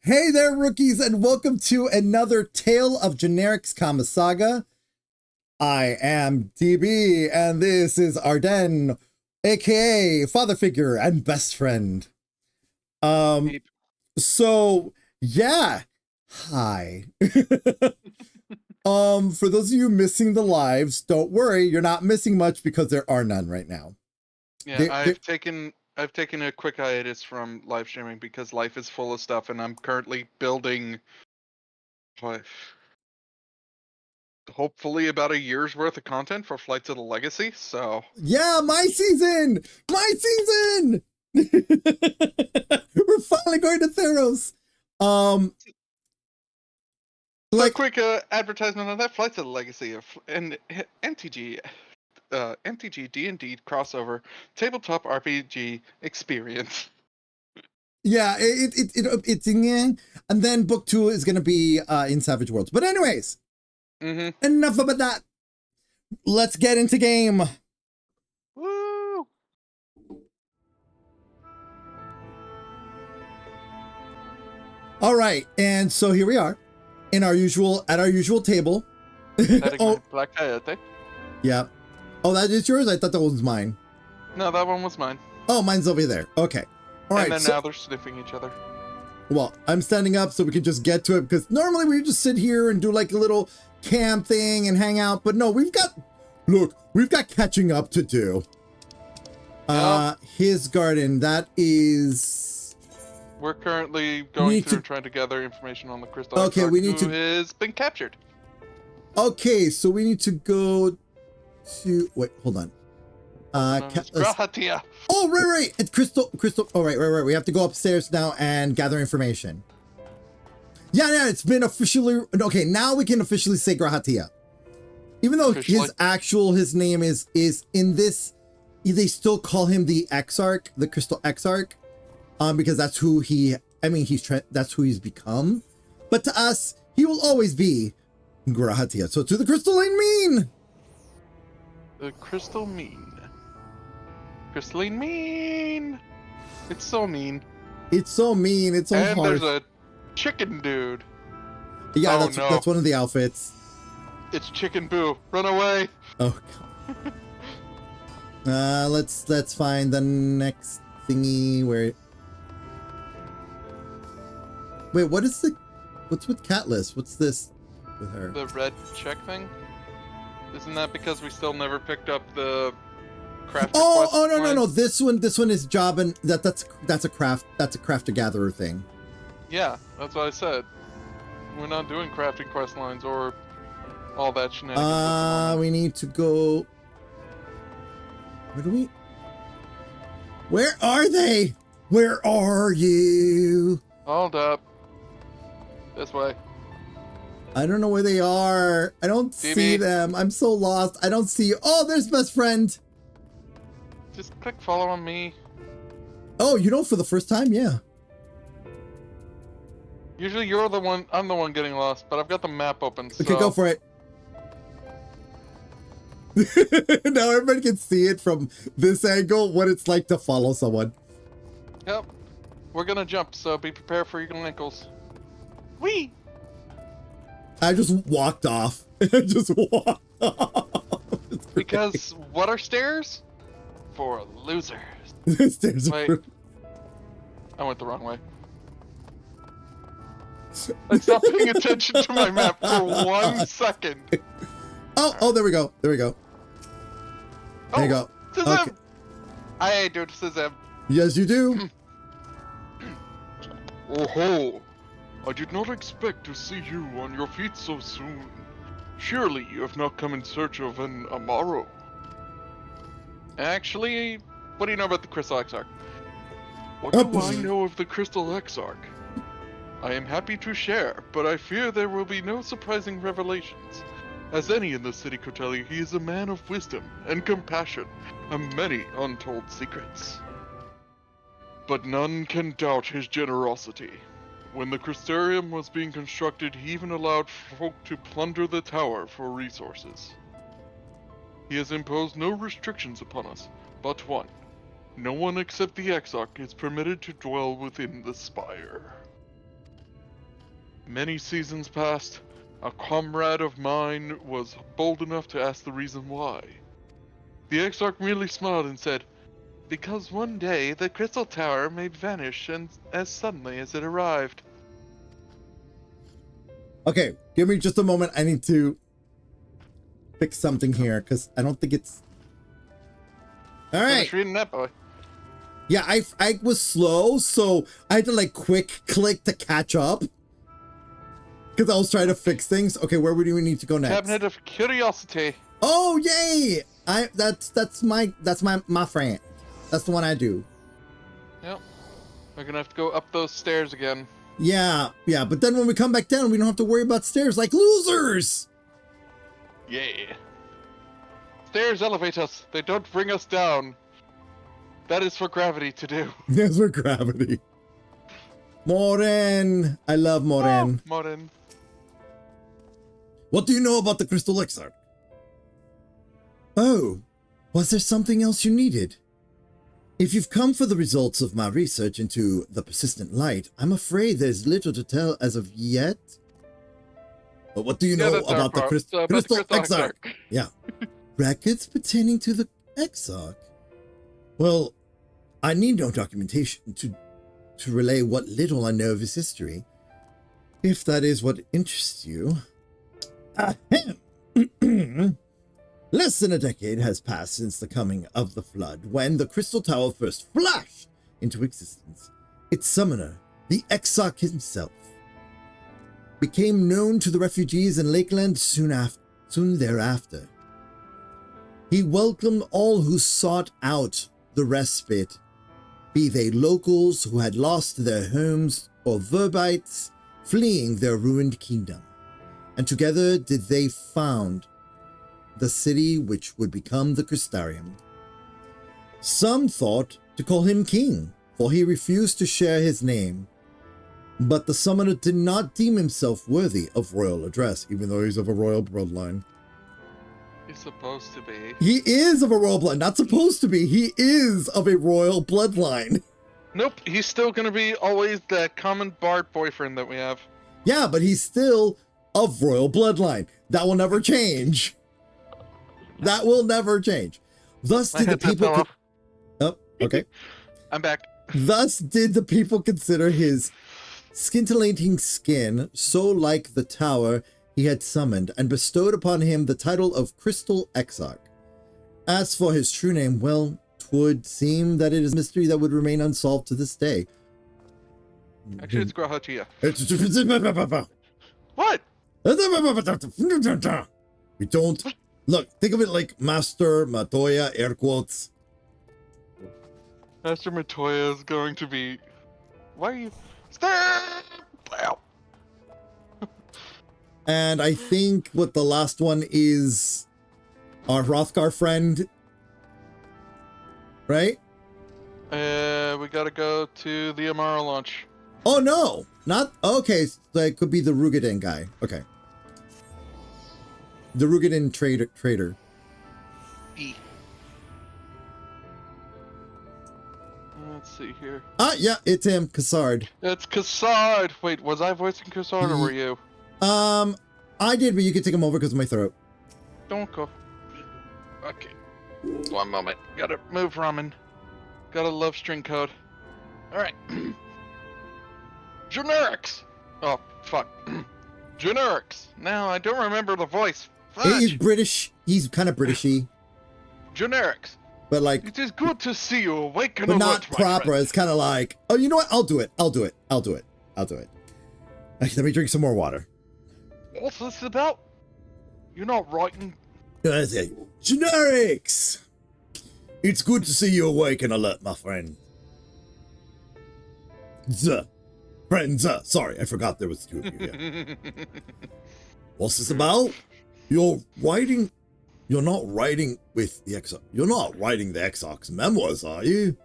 Hey there, rookies, and welcome to another Tale of Generics, Saga. I am DB, and this is Arden, aka father figure and best friend. So yeah, hi. For those of you missing the lives, don't worry, you're not missing much because there are none right now. Yeah, I've taken a quick hiatus from live streaming because life is full of stuff, and I'm currently building hopefully about a year's worth of content for Flights of the Legacy. So yeah, my season. We're finally going to Theros. Like quick advertisement on that Flights of the Legacy and MTG. MTG D&D crossover tabletop RPG experience. Yeah, it's in, and then book 2 is gonna be in Savage Worlds. But anyways, enough about that. Let's get into game. Woo! All right, and so here we are, at our usual table. Oh, Black Coyote. Yeah. Oh, that is yours? I thought that was mine. No, that one was mine. Oh, mine's over there. Okay. All right. And then now they're sniffing each other. Well, I'm standing up so we can just get to it, because normally we just sit here and do like a little camp thing and hang out. But no, we've got catching up to do. His garden, that is... We're currently going through trying to gather information on the crystal. Okay, we need to... has been captured. Okay, so we need to go to... Wait, hold on. Grahatia. Oh, right. It's Crystal. Oh, right. We have to go upstairs now and gather information. Yeah, it's been officially... Okay, now we can officially say Grahatia. Even though his name is in this... They still call him the Exarch, the Crystal Exarch. Because that's who that's who he's become. But to us, he will always be Grahatia. So to the Crystalline Mean! The Crystal Mean. Crystalline Mean! It's so mean. It's so mean. It's so hard. And there's a chicken dude. Yeah, that's one of the outfits. It's Chicken Boo. Run away! Oh, God. Let's find the next thingy where... Wait, what's with Catless? What's this with her? The red check thing? Isn't that because we still never picked up the craft? Oh no. This one is job, and that's a crafter gatherer thing. Yeah, that's what I said. We're not doing crafting quest lines or all that shenanigans. We need to go. Where are they? Where are you? Hold up. This way. I don't know where they are. I don't see them. I'm so lost. I don't see you. Oh, there's best friend. Just click follow on me. Oh, you know, for the first time? Yeah. Usually you're the one, I'm the one getting lost, but I've got the map open, so... Okay, go for it. Now everybody can see it from this angle, what it's like to follow someone. Yep. We're gonna jump, so be prepared for your ankles. Whee! I just walked off. Because what are stairs? For losers. Stairs. Wait. I went the wrong way. I stopped paying attention to my map for 1 second. Oh, there we go. There you go. Okay. I do Shazam. Yes, you do. Oh ho! I did not expect to see you on your feet so soon. Surely you have not come in search of an Amaro. Actually, what do you know about the Crystal Exarch? What do I know of the Crystal Exarch? I am happy to share, but I fear there will be no surprising revelations. As any in the city could tell you, he is a man of wisdom and compassion, and many untold secrets. But none can doubt his generosity. When the Crystarium was being constructed, he even allowed folk to plunder the tower for resources. He has imposed no restrictions upon us, but one. No one except the Exarch is permitted to dwell within the spire. Many seasons passed. A comrade of mine was bold enough to ask the reason why. The Exarch merely smiled and said, "Because one day the Crystal Tower may vanish and as suddenly as it arrived." Okay, give me just a moment. I need to fix something here because I don't think it's. All right. Finish reading that, boy. Yeah, I was slow, so I had to like quick click to catch up because I was trying to fix things. Okay, where do we need to go next? Cabinet of Curiosity. Oh yay! That's my friend. That's the one I do. Yep. We're gonna have to go up those stairs again. Yeah, but then when we come back down, we don't have to worry about stairs like losers. Yeah. Stairs elevate us. They don't bring us down. That is for gravity to do. That's for gravity. Moren. I love Moren. Oh, Moren. What do you know about the Crystal Exarch? Oh, was there something else you needed? If you've come for the results of my research into the persistent light, I'm afraid there's little to tell as of yet. But what do you know about the Crystal Exarch? Yeah. Records pertaining to the Exarch? Well, I need no documentation to relay what little I know of his history, if that is what interests you. Ahem. Less than a decade has passed since the coming of the flood, when the Crystal Tower first flashed into existence. Its summoner, the Exarch himself, became known to the refugees in Lakeland soon thereafter. He welcomed all who sought out the respite, be they locals who had lost their homes or verbites fleeing their ruined kingdom. And together did they found the city which would become the Crystarium. Some thought to call him king, for he refused to share his name. But the summoner did not deem himself worthy of royal address, even though he's of a royal bloodline. He's supposed to be. He is of a royal bloodline. Not supposed to be. He is of a royal bloodline. Nope, he's still gonna be always the common bard boyfriend that we have. Yeah, but he's still of royal bloodline. That will never change. That will never change. Thus did the people... Oh, okay. I'm back. Thus did the people consider his scintillating skin so like the tower he had summoned, and bestowed upon him the title of Crystal Exarch. As for his true name, well, 'twould seem that it is a mystery that would remain unsolved to this day. Actually, it's Grahatia. What? We don't... Look, think of it like Master Matoya, air quotes. Master Matoya is going to be... Why are you... Stop! Wow. And I think what the last one is our Hrothgar friend, right? We gotta go to the Amara launch. Oh no, not okay. So it could be the Rugadin guy. Okay, the Rugadin trader. E. Let's see here. Ah, yeah, it's him, Cassard. It's Cassard. Wait, was I voicing Cassard or were you? I did, but you could take him over because of my throat. Don't go. Okay. 1 moment. Gotta move ramen. Gotta love string code. Alright. Generics! Oh, fuck. Generics! Now, I don't remember the voice. Fudge. He's British. He's kind of Britishy. Generics. But like... It is good to see you awake and but alert, not proper. friend. It's kind of like, oh, you know what? I'll do it. Okay, let me drink some more water. What's this about? You're not writing... Generics! It's good to see you awake and alert, my friend. Sorry, I forgot there was two of you here. What's this about? You're not writing with the Exarch. You're not writing the Exarch's memoirs, are you?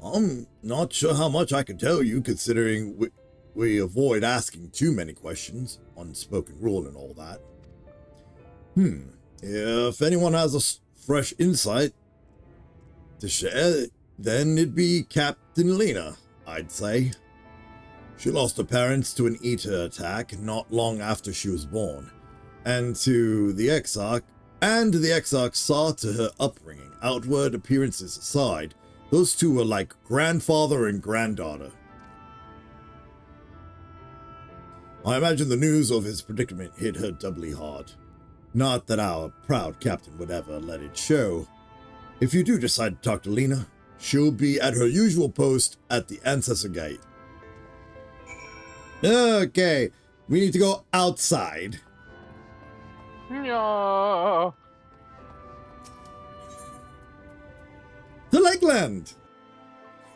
I'm not sure how much I can tell you, considering we avoid asking too many questions, unspoken rule and all that. If anyone has a fresh insight to share, then it'd be Captain Lena, I'd say. She lost her parents to an Eater attack not long after she was born, and the Exarch saw to her upbringing. Outward appearances aside, those two were like grandfather and granddaughter. I imagine the news of his predicament hit her doubly hard. Not that our proud captain would ever let it show. If you do decide to talk to Lena, she'll be at her usual post at the Ancestor Gate. Okay, we need to go outside. Yeah. The Lakeland,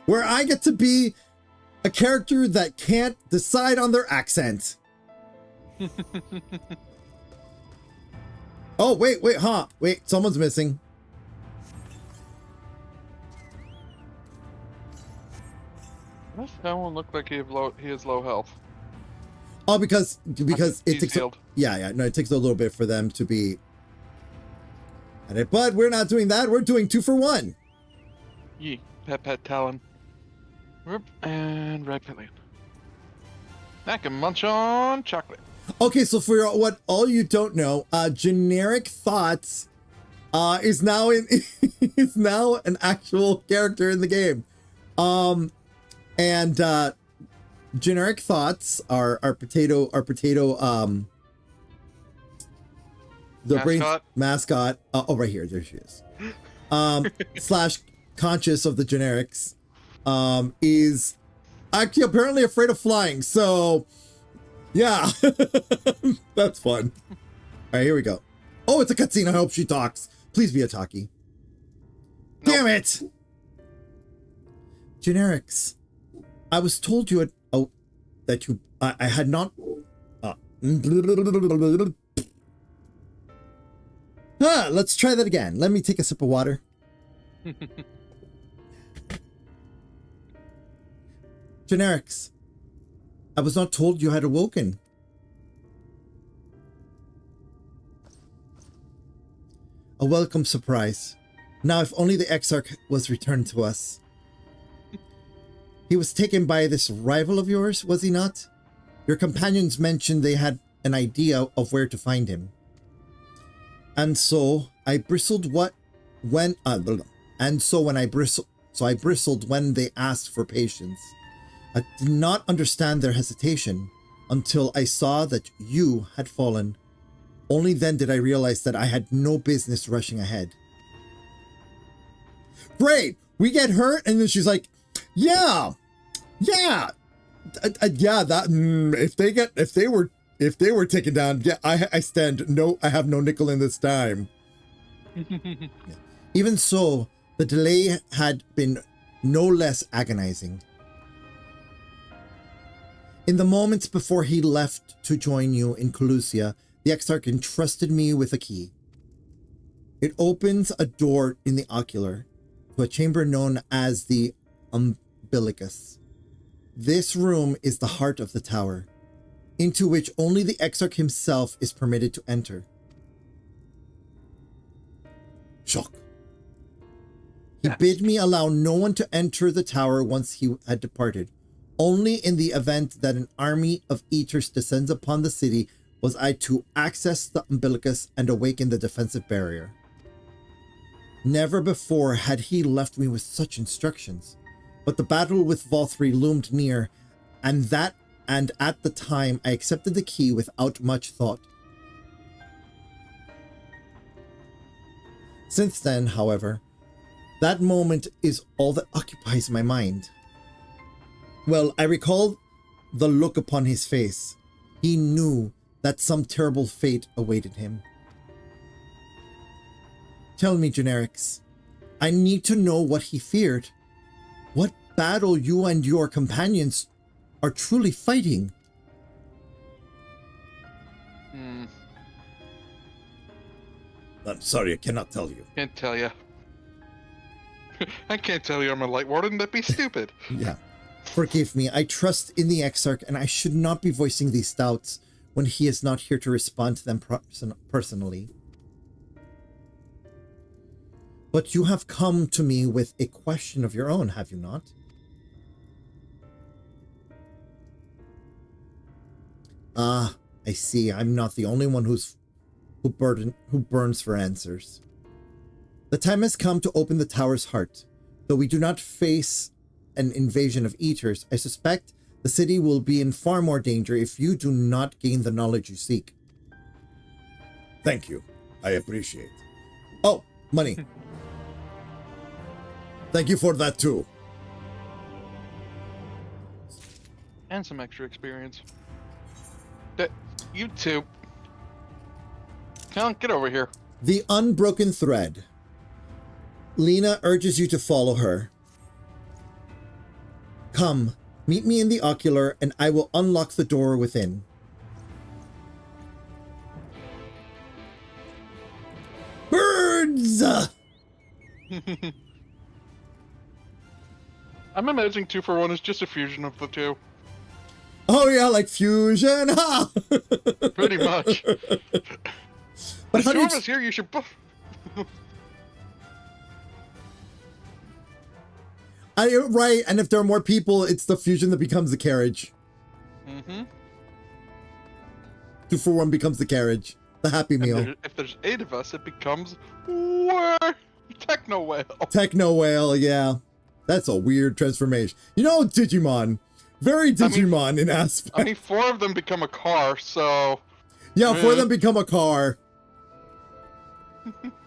where I get to be a character that can't decide on their accent. Oh, wait, someone's missing. Does that one look like he has low health? Oh, because it takes healed. it takes a little bit for them to be at it, but we're not doing that. We're doing 2 for 1. Yee, pet talon. And red pillion. I can munch on chocolate. Okay, so for what all you don't know, Generic Thoughts is now is now an actual character in the game. And Generic Thoughts our potato the mascot? Mascot. Oh, right here, there she is. Slash conscious of the generics, is actually apparently afraid of flying. So yeah, that's fun. All right, here we go. Oh, it's a cutscene. I hope she talks. Please be a talkie. Nope. Damn it. Generics. I was told you had, I had not, let's try that again. Let me take a sip of water. Generics. I was not told you had awoken. A welcome surprise. Now, if only the Exarch was returned to us. He was taken by this rival of yours, was he not? Your companions mentioned they had an idea of where to find him. And so I bristled when I bristled when they asked for patience. I did not understand their hesitation until I saw that you had fallen. Only then did I realize that I had no business rushing ahead. Great! We get hurt, and then she's like, yeah, that if they were taken down, yeah, I have no nickel in this time. Yeah. Even so, the delay had been no less agonizing. In the moments before he left to join you in Colusia, the Exarch entrusted me with a key. It opens a door in the ocular to a chamber known as the umbilicus. This room is the heart of the tower, into which only the Exarch himself is permitted to enter. Shock. He bid me allow no one to enter the tower once he had departed. Only in the event that an army of eaters descends upon the city was I to access the umbilicus and awaken the defensive barrier. Never before had he left me with such instructions, but the battle with Valthree loomed near, and at the time I accepted the key without much thought. Since then, however, that moment is all that occupies my mind. Well, I recall the look upon his face. He knew that some terrible fate awaited him. Tell me, Generics. I need to know what he feared. What battle you and your companions are truly fighting. I'm sorry, I cannot tell you. Can't tell you. I can't tell you I'm a light warden. That'd be stupid. Yeah. Forgive me. I trust in the Exarch, and I should not be voicing these doubts when he is not here to respond to them personally. But you have come to me with a question of your own, have you not? Ah, I see. I'm not the only one who burns for answers. The time has come to open the tower's heart. Though we do not face an invasion of eaters, I suspect the city will be in far more danger if you do not gain the knowledge you seek. Thank you. I appreciate. Oh, money. Thank you for that too. And some extra experience. You two. Come on, get over here. The unbroken thread. Lena urges you to follow her. Come, meet me in the ocular, and I will unlock the door within. Birds! I'm imagining 2-for-1 is just a fusion of the two. Oh yeah, like fusion, ha! Pretty much. But There's two of us here, you should... Right, and if there are more people, it's the fusion that becomes the carriage. Mm-hmm. 2-for-1 becomes the carriage. The Happy Meal. If there's 8 of us, it becomes... Techno Whale. Techno Whale, yeah. That's a weird transformation. You know, Digimon. Very Digimon in aspect. I mean, 4 of them become a car, so... Yeah, 4 of them become a car.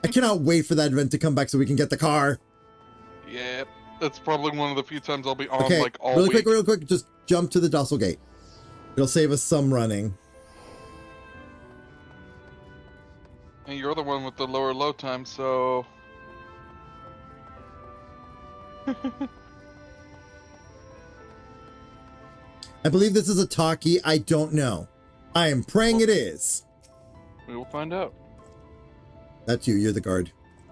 I cannot wait for that event to come back so we can get the car. Yeah, that's probably one of the few times I'll be on, Okay, like, all week. real quick, just jump to the Dossel Gate. It'll save us some running. And you're the one with the lower load time, so... I believe this is a talkie. I don't know. I am praying it is. We will find out. That's you. You're the guard.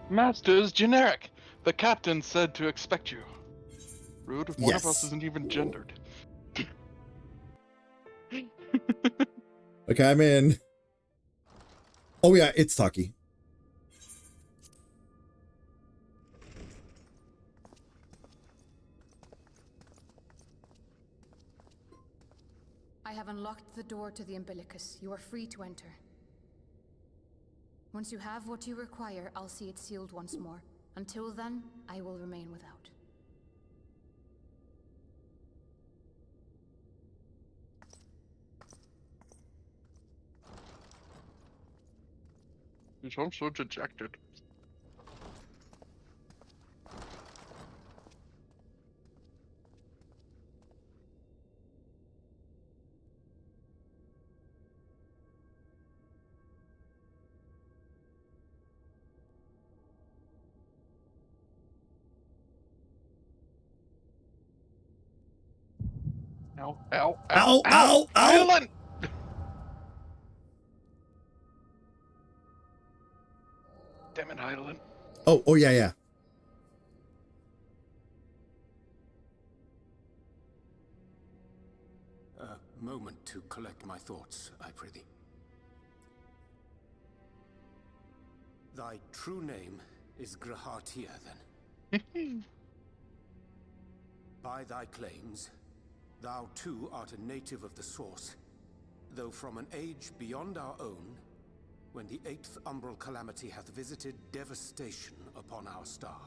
Masters, generic. The captain said to expect you. Rude if one of us Yes. isn't even gendered. Okay, I'm in. Oh yeah, it's talkie. I have unlocked the door to the umbilicus. You are free to enter. Once you have what you require, I'll see it sealed once more. Until then, I will remain without. You sound so dejected. Ow, ow, Ow, ow, ow! Island! Damn it, Island. Oh yeah, yeah. A moment to collect my thoughts, I prithee. Thy true name is Grahatia, then? By thy claims, thou too art a native of the Source, though from an age beyond our own, when the 8th umbral calamity hath visited devastation upon our star.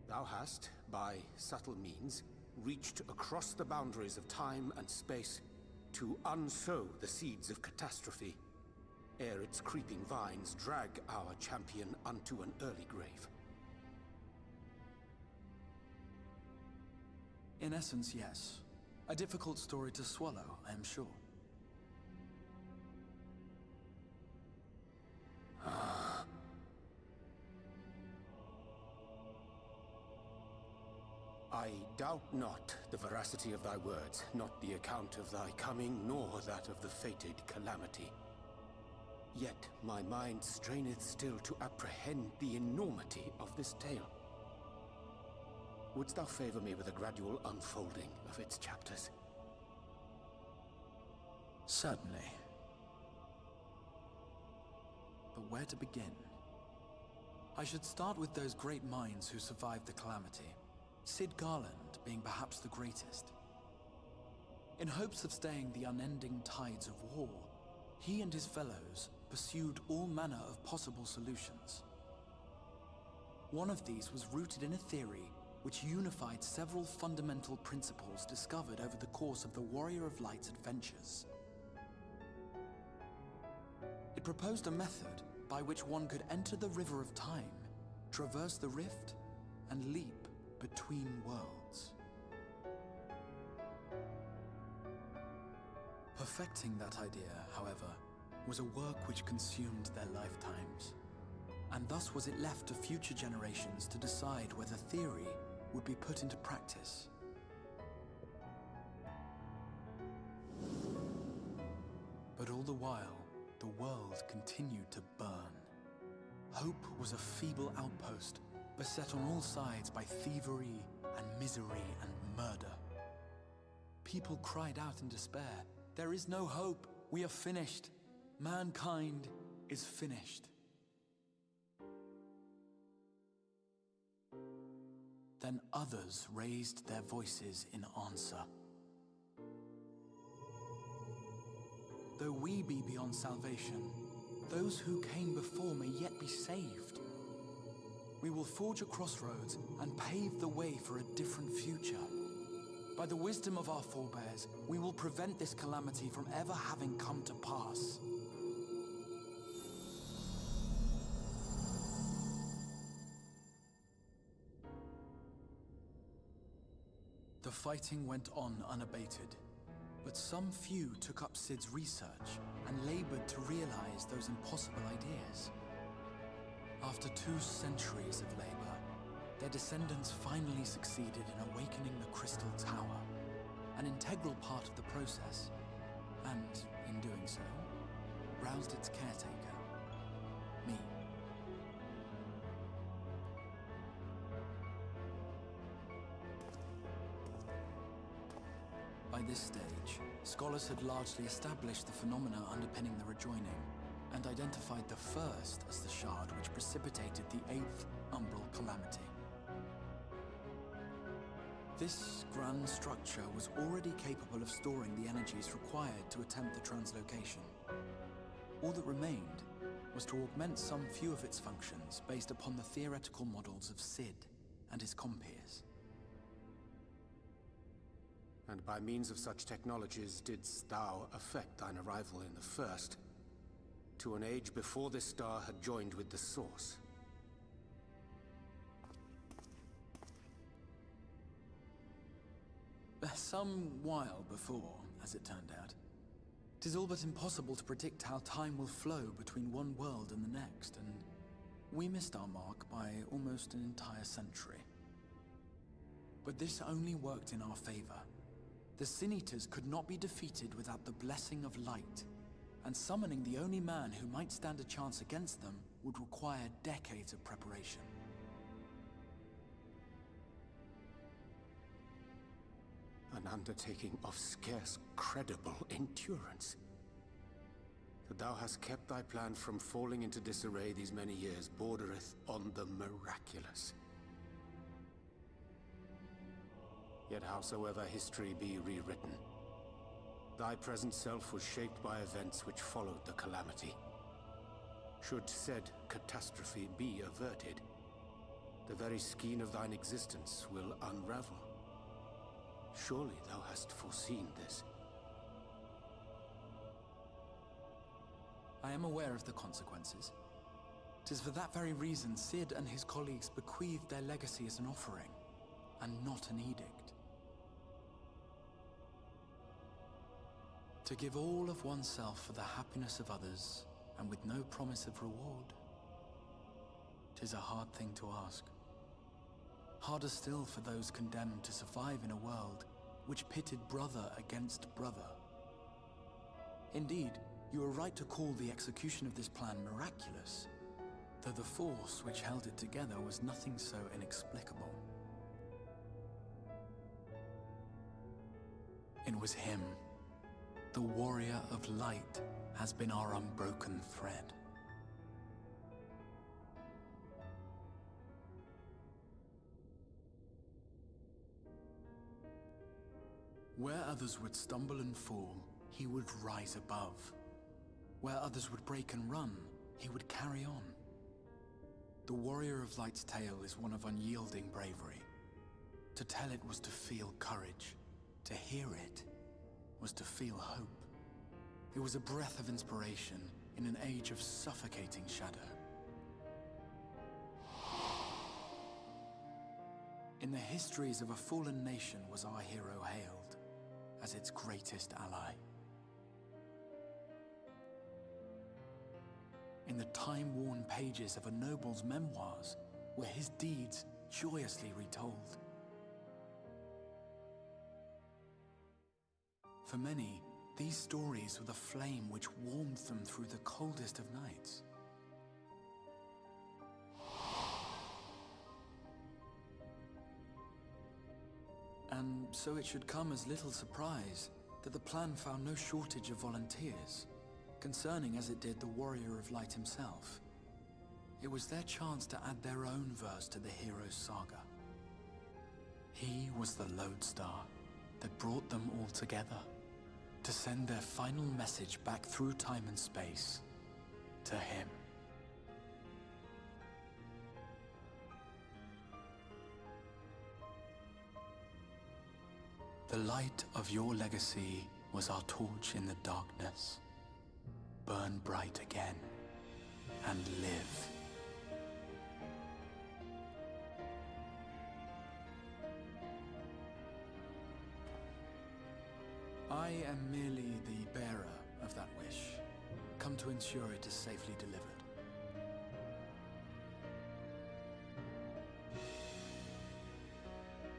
Thou hast, by subtle means, reached across the boundaries of time and space to unsow the seeds of catastrophe, ere its creeping vines drag our champion unto an early grave. In essence, yes. A difficult story to swallow, I am sure. I doubt not the veracity of thy words, not the account of thy coming, nor that of the fated calamity. Yet my mind straineth still to apprehend the enormity of this tale. Wouldst thou favor me with a gradual unfolding of its chapters? Certainly. But where to begin? I should start with those great minds who survived the calamity. Sid Garland being perhaps the greatest. In hopes of staying the unending tides of war, he and his fellows pursued all manner of possible solutions. One of these was rooted in a theory which unified several fundamental principles discovered over the course of the Warrior of Light's adventures. It proposed a method by which one could enter the River of Time, traverse the rift, and leap between worlds. Perfecting that idea, however, was a work which consumed their lifetimes, and thus was it left to future generations to decide whether theory would be put into practice. But all the while, the world continued to burn. Hope was a feeble outpost, beset on all sides by thievery and misery and murder. People cried out in despair, "There is no hope, we are finished. Mankind is finished." Then others raised their voices in answer. Though we be beyond salvation, those who came before may yet be saved. We will forge a crossroads and pave the way for a different future. By the wisdom of our forebears, we will prevent this calamity from ever having come to pass. The fighting went on unabated, but some few took up Sid's research and labored to realize those impossible ideas. After 2 centuries of labor, their descendants finally succeeded in awakening the Crystal Tower, an integral part of the process, and, in doing so, roused its caretaker, me. By this stage, scholars had largely established the phenomena underpinning the rejoining, and identified the first as the shard which precipitated the 8th umbral calamity. This grand structure was already capable of storing the energies required to attempt the translocation. All that remained was to augment some few of its functions based upon the theoretical models of Sid and his compeers. And by means of such technologies didst thou effect thine arrival in the first, to an age before this star had joined with the Source. Some while before, as it turned out. 'Tis all but impossible to predict how time will flow between one world and the next, and we missed our mark by almost an entire century. But this only worked in our favor. The Sin Eaters could not be defeated without the blessing of light, and summoning the only man who might stand a chance against them would require decades of preparation. An undertaking of scarce credible endurance. That thou hast kept thy plan from falling into disarray these many years bordereth on the miraculous. Yet howsoever history be rewritten, thy present self was shaped by events which followed the calamity. Should said catastrophe be averted, the very skein of thine existence will unravel. Surely thou hast foreseen this. I am aware of the consequences. 'Tis for that very reason Sid and his colleagues bequeathed their legacy as an offering, and not an edict. To give all of oneself for the happiness of others, and with no promise of reward. 'Tis a hard thing to ask. Harder still for those condemned to survive in a world which pitted brother against brother. Indeed, you are right to call the execution of this plan miraculous, though the force which held it together was nothing so inexplicable. It was him. The Warrior of Light has been our unbroken thread. Where others would stumble and fall, he would rise above. Where others would break and run, he would carry on. The Warrior of Light's tale is one of unyielding bravery. To tell it was to feel courage. To hear it was to feel hope. It was a breath of inspiration in an age of suffocating shadow. In the histories of a fallen nation was our hero hailed as its greatest ally. In the time-worn pages of a noble's memoirs were his deeds joyously retold. For many, these stories were the flame which warmed them through the coldest of nights. And so it should come as little surprise that the plan found no shortage of volunteers, concerning as it did the Warrior of Light himself. It was their chance to add their own verse to the hero's saga. He was the lodestar that brought them all together, to send their final message back through time and space to him. The light of your legacy was our torch in the darkness. Burn bright again and live. I am merely the bearer of that wish, come to ensure it is safely delivered.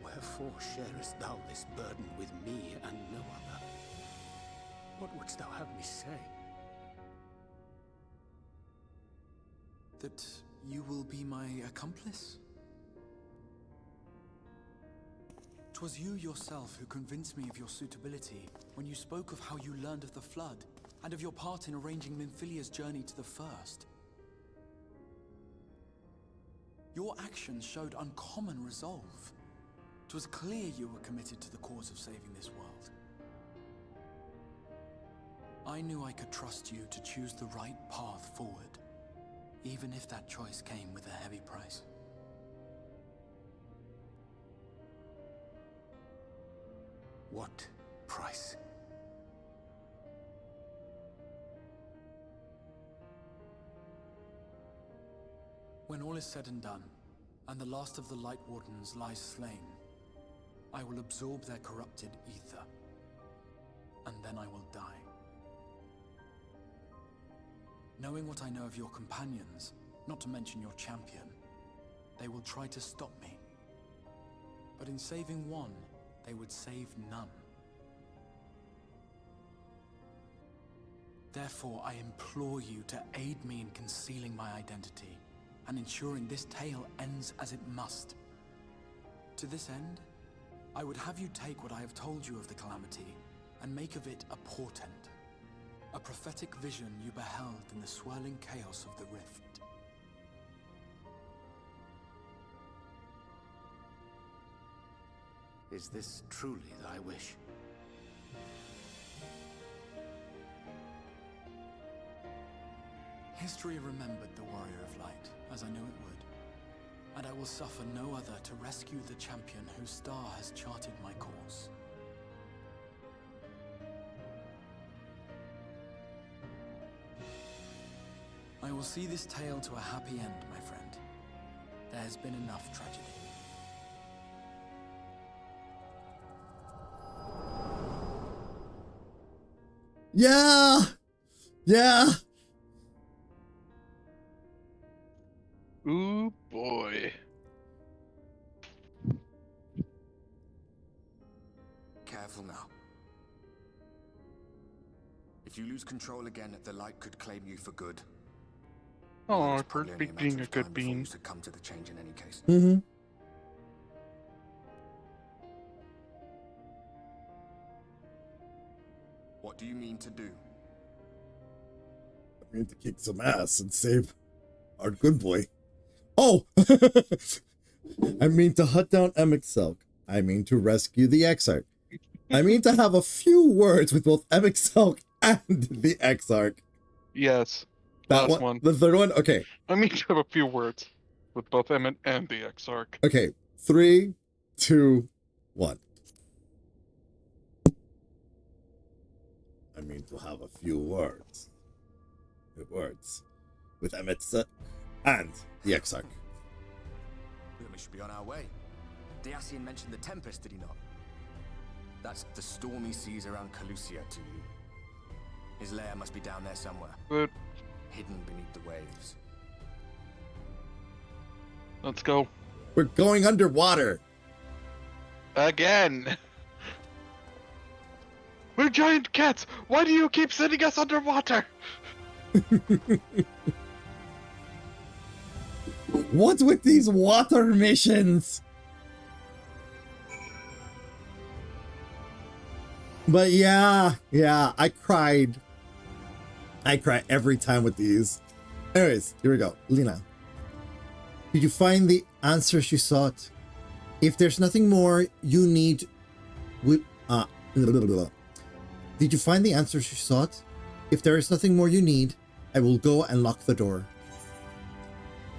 Wherefore sharest thou this burden with me and no other? What wouldst thou have me say? That you will be my accomplice? 'Twas you yourself who convinced me of your suitability when you spoke of how you learned of the Flood and of your part in arranging Minfilia's journey to the First. Your actions showed uncommon resolve. 'Twas clear you were committed to the cause of saving this world. I knew I could trust you to choose the right path forward, even if that choice came with a heavy price. What price? When all is said and done, and the last of the Light Wardens lies slain, I will absorb their corrupted ether, and then I will die. Knowing what I know of your companions, not to mention your champion, they will try to stop me. But in saving one, they would save none. Therefore, I implore you to aid me in concealing my identity and ensuring this tale ends as it must. To this end, I would have you take what I have told you of the calamity and make of it a portent, a prophetic vision you beheld in the swirling chaos of the rift. Is this truly thy wish? History remembered the Warrior of Light, as I knew it would, and I will suffer no other to rescue the champion whose star has charted my course. I will see this tale to a happy end, my friend. There has been enough tragedy. Yeah! Yeah! Ooh boy. Careful now. If you lose control again, the light could claim you for good. Oh, It's probably only perfect matter being a of good time before bean. you succumb to the change in any case. Mm-hmm. What do you mean to do? I mean to kick some ass and save our good boy. Oh! I mean to hunt down Emixelk. I mean to rescue the Exarch. I mean to have a few words with both FFXIV and the Exarch. Yes. That Last one. The third one? Okay. I mean to have a few words with both Emmett and the Exarch. Okay. 3, 2, 1. I mean to have a few words. With Emmett and the Exarch. We should be on our way. Dacian mentioned the Tempest, did he not? That's the stormy seas around Calusia to you. His lair must be down there somewhere. Good. Hidden beneath the waves. Let's go. We're going underwater. Again. We're giant cats. Why do you keep sending us underwater? What's with these water missions? But yeah, I cried. I cry every time with these. Anyways, here we go. Lena, did you find the answers you sought? If there's nothing more you need, did you find the answers you sought? If there is nothing more you need, I will go and lock the door.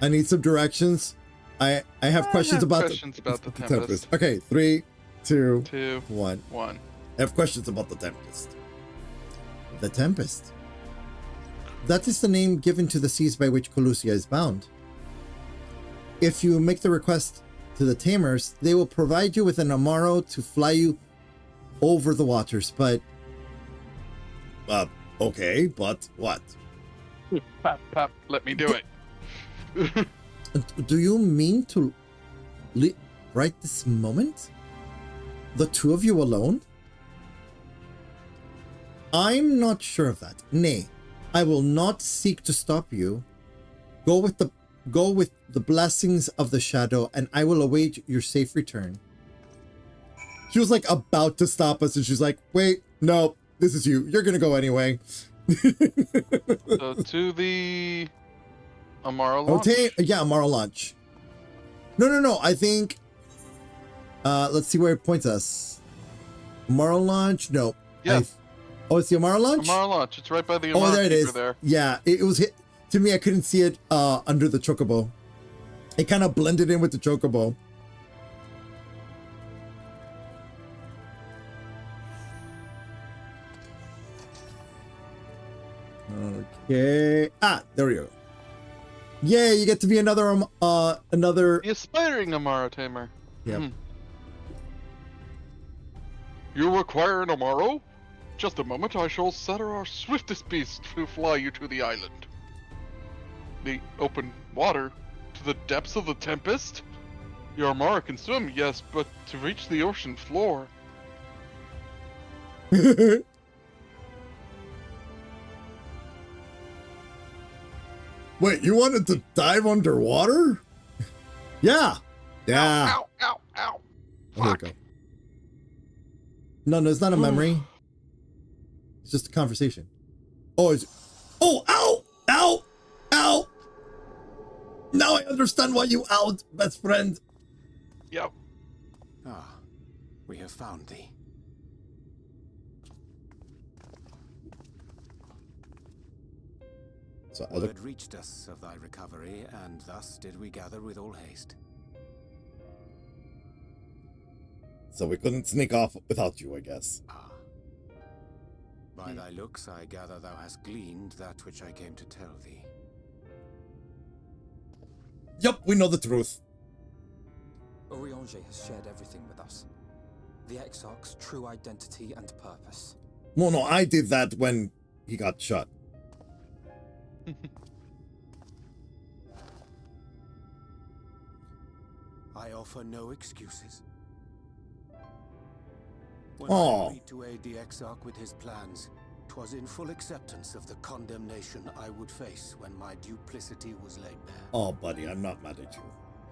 I need some directions. I have questions about the Tempest. Okay, 3, 2, 1. I have questions about the Tempest. The Tempest. That is the name given to the seas by which Calusia is bound. If you make the request to the Tamers, they will provide you with an Amaro to fly you over the waters, but... okay, but what? Pap, let me do it. Do you mean to... right this moment? The two of you alone? I'm not sure of that. Nay, I will not seek to stop you. Go with the blessings of the shadow, and I will await your safe return. She was like about to stop us, and she's like, wait, no, this is you. You're gonna go anyway. So to the Amaro launch? Okay, yeah, Amaro launch. No, I think let's see where it points us. Amaro launch? No. Yes. Oh, it's the Amaro launch? Amaro launch. It's right by the Amaro. Oh, there it is. There. Yeah, it was hit. To me, I couldn't see it under the chocobo. It kind of blended in with the chocobo. Okay. Ah, there we go. Yeah, you get to be another The aspiring Amaro tamer. Yeah. You require an Amaro? Just a moment, I shall set our swiftest beast to fly you to the island. The open water? To the depths of the Tempest? Your Amaro can swim, yes, but to reach the ocean floor... Wait, you wanted to dive underwater? Yeah. Yeah. Ow. There we go. No, it's not a memory. It's just a conversation. Oh, it's... Oh, ow! Now I understand why you out, best friend. Yep. Ah, we have found thee. So Word reached us of thy recovery, and thus did we gather with all haste. So we couldn't sneak off without you, I guess. Ah. By thy looks, I gather thou hast gleaned that which I came to tell thee. Yup, we know the truth. Oriange has shared everything with us. The Exarch's true identity and purpose. Well, no, I did that when he got shot. I offer no excuses. When Oh. I agreed to aid the Exarch with his plans, 'twas in full acceptance of the condemnation I would face when my duplicity was laid bare. Oh, buddy, I'm not mad at you.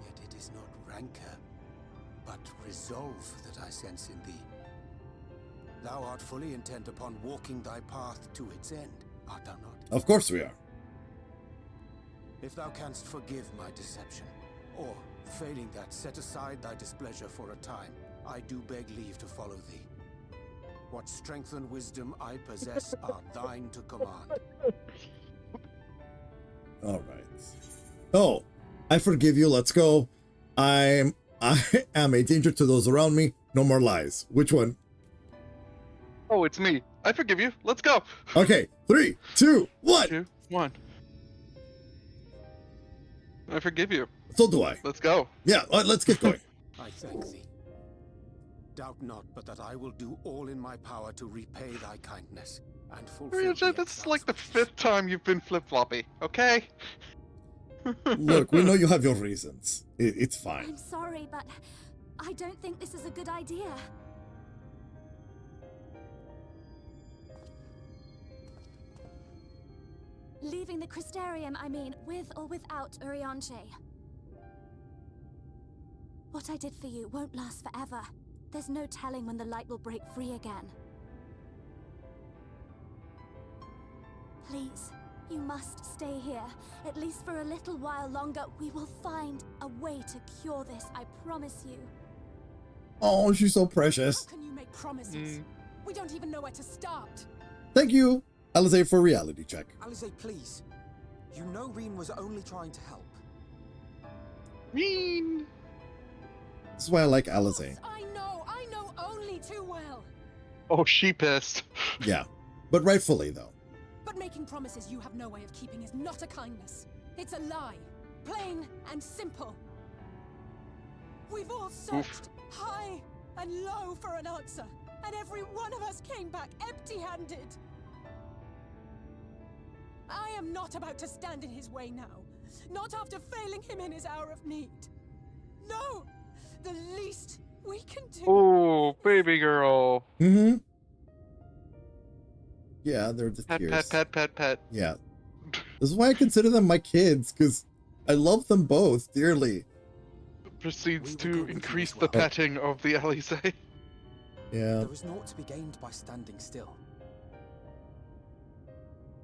Yet it is not rancor, but resolve that I sense in thee. Thou art fully intent upon walking thy path to its end, art thou not? Of course we are. If thou canst forgive my deception, or, failing that, set aside thy displeasure for a time, I do beg leave to follow thee. What strength and wisdom I possess are thine to command. All right. Oh, I forgive you. Let's go. I am a danger to those around me. No more lies. Which one? Oh, it's me. I forgive you. Let's go. Okay. 3, 2, 1. 2, 1. I forgive you. So do I. Let's go. Yeah, let's get going. I thank thee. Doubt not but that I will do all in my power to repay thy kindness and fulfill Ryujin, the this is like the exarch's 5th time you've been flip-floppy, okay? Look, we know you have your reasons. It's fine. I'm sorry, but I don't think this is a good idea. Leaving the Crystarium, I mean, with or without Urianche. What I did for you won't last forever. There's no telling when the light will break free again. Please, you must stay here. At least for a little while longer. We will find a way to cure this, I promise you. Oh, she's so precious. How can you make promises? We don't even know where to start. Thank you, Alize, for reality check. Alize, please. You know Reen was only trying to help. Reen! This is why I like Alize. I know only too well. Oh, she pissed. Yeah, but rightfully, though. But making promises you have no way of keeping is not a kindness. It's a lie. Plain and simple. We've all searched high and low for an answer, and every one of us came back empty-handed. I am not about to stand in his way now. Not after failing him in his hour of need. No! The least we can do. Oh, baby girl. Mm-hmm. Yeah, they're the Pet, tears. pet. Yeah. This is why I consider them my kids, because I love them both dearly. Proceeds We will to go with you increase as the well. petting of the Alize. Yeah. There is naught to be gained by standing still.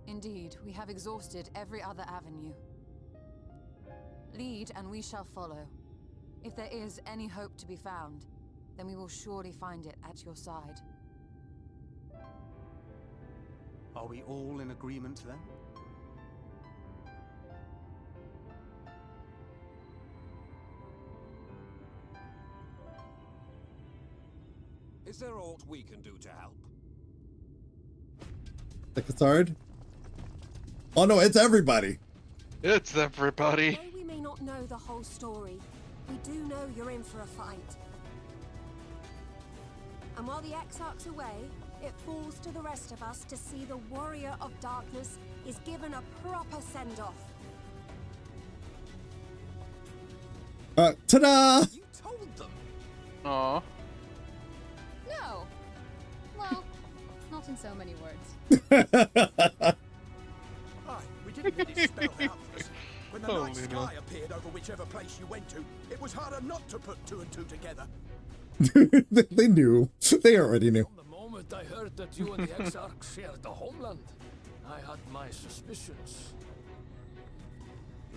Indeed, we have exhausted every other avenue. Lead, and we shall follow. If there is any hope to be found, then we will surely find it at your side. Are we all in agreement then? Is there aught we can do to help? Secretard? Oh no, it's everybody. It's everybody. Though we may not know the whole story, we do know you're in for a fight. And while the Exarch's away, it falls to the rest of us to see the Warrior of Darkness is given a proper send-off. Ta-da! You told them. Aw. No! Well, not in so many words. Aye, we didn't really spell out for us. When the Holy night no. sky appeared over whichever place you went to, it was harder not to put 2 and 2 together. They knew. They already knew. From the moment I heard that you and the Exarch shared the homeland, I had my suspicions.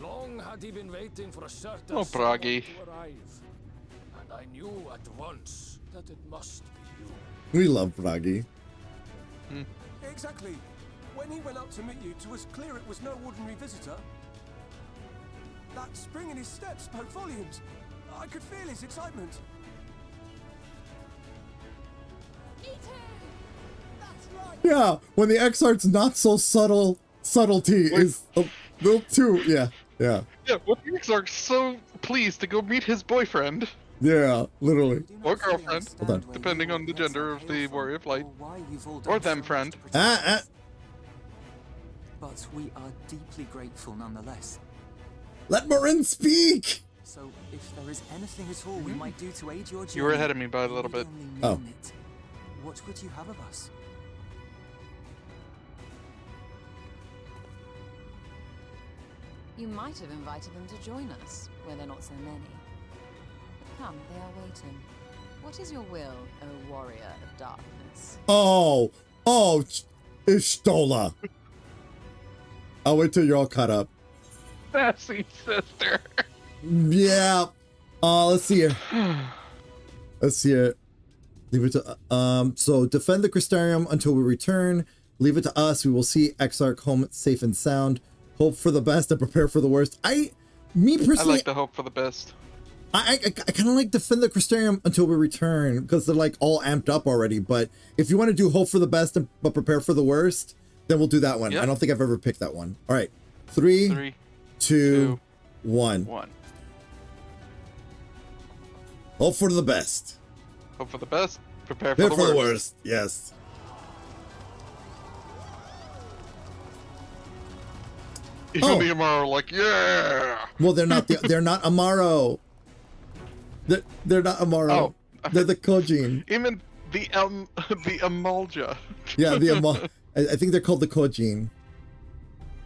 Long had he been waiting for a certain Oh, someone Bragi. to arrive, and I knew at once that it must be you. We love Bragi. Exactly. When he went up to meet you, it was clear it was no ordinary visitor. That spring in his step spoke volumes. I could feel his excitement. Eat him! That's right. Yeah, when the Exarch's not so subtlety is a little too, yeah. Yeah, well, the Exarch's so pleased to go meet his boyfriend. Yeah, literally. Or girlfriend, Hold on. depending on the gender of the Warrior of Light. Or them friend. But we are deeply grateful nonetheless. Let Marin speak! So, if there is anything at all we might do to aid your journey, You were ahead of me by a we little need bit. only Oh. name it. What would you have of us? You might have invited them to join us, where they're not so many. But come, they are waiting. What is your will, O Warrior of Darkness? Oh, Ishtola. I'll wait till you're all caught up. Sassy sister. Yeah. Let's see here. Let's see it. Leave it to so defend the Crystarium until we return. Leave it to us. We will see Exarch home safe and sound. Hope for the best and prepare for the worst. Me personally, I like to hope for the best. I kind of like defend the Crystarium until we return because they're like all amped up already. But if you want to do hope for the best but prepare for the worst, then we'll do that one. Yep. I don't think I've ever picked that one. All right, 3, 2, 1. Hope for the best. Hope for the best. Prepare for the worst. Yes. Even the Amaro, like, yeah. Well, they're not. They're not Amaro. They're not Amaro. Oh. They're the Kojin. Even the Amalja. Yeah, I think they're called the Kojin.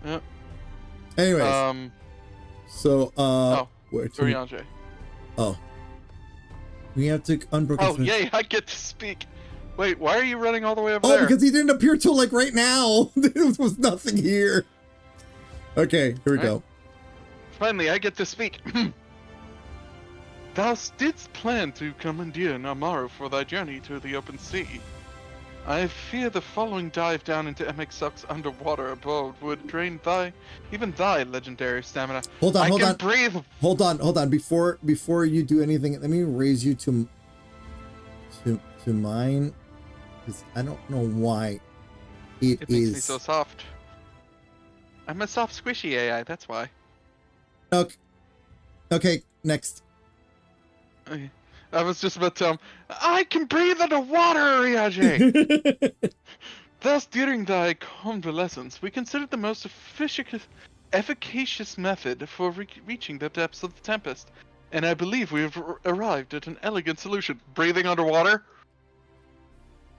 Yeah. Anyways. Where to? Urianger. Oh. We have to unbroken. Oh, yay! I get to speak. Wait, why are you running all the way over there? Oh, because he didn't appear till like right now. There was nothing here. Okay, here we go. Finally, I get to speak. Thou didst plan to commandeer Namaru for thy journey to the open sea. I fear the following dive down into FFXIV's underwater abode would drain even thy legendary stamina. Hold on. Breathe. Hold on. Before you do anything, let me raise you to mine, because I don't know why it makes me so soft. I'm a soft, squishy AI. That's why. Okay. Next. Okay. I was just about to tell him, I can breathe underwater, Riage! Thus, during thy convalescence, we considered the most efficacious method for reaching the depths of the Tempest, and I believe we have arrived at an elegant solution. Breathing underwater?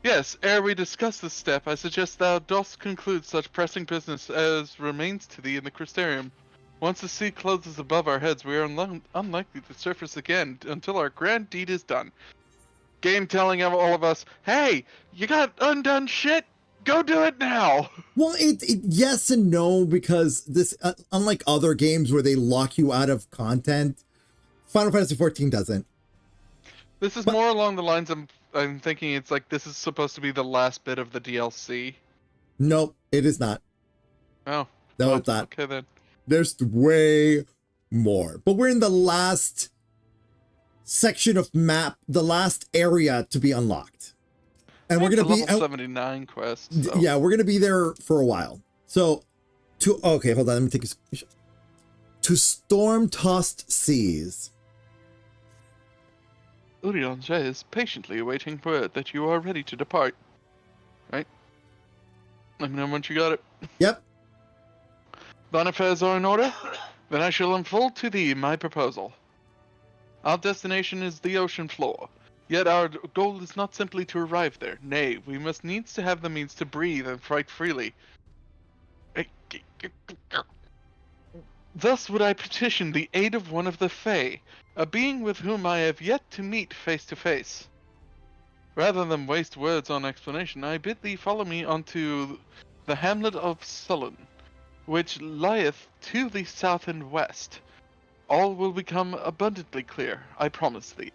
Yes, ere we discuss this step, I suggest thou dost conclude such pressing business as remains to thee in the Crystarium. Once the sea closes above our heads, we are unlikely to surface again until our grand deed is done. Game telling all of us, hey, you got undone shit? Go do it now! Well, yes and no, because this, unlike other games where they lock you out of content, Final Fantasy XIV doesn't. This is more along the lines of, I'm thinking it's like this is supposed to be the last bit of the DLC. Nope, it is not. Oh. No, it's not. Okay, then. There's way more. But we're in the last section of map, the last area to be unlocked. And we're going to be... level 79 quest. So. Yeah, we're going to be there for a while. So, okay, hold on. Let me take a screenshot. To storm-tossed seas. Urianger is patiently awaiting word that you are ready to depart. Right? Let me know once you got it. Yep. Thine affairs are in order? Then I shall unfold to thee my proposal. Our destination is the ocean floor, yet our goal is not simply to arrive there. Nay, we must needs to have the means to breathe and fight freely. Thus would I petition the aid of one of the Fae, a being with whom I have yet to meet face to face. Rather than waste words on explanation, I bid thee follow me onto the hamlet of Sullen, which lieth to the south and west. All will become abundantly clear, I promise thee.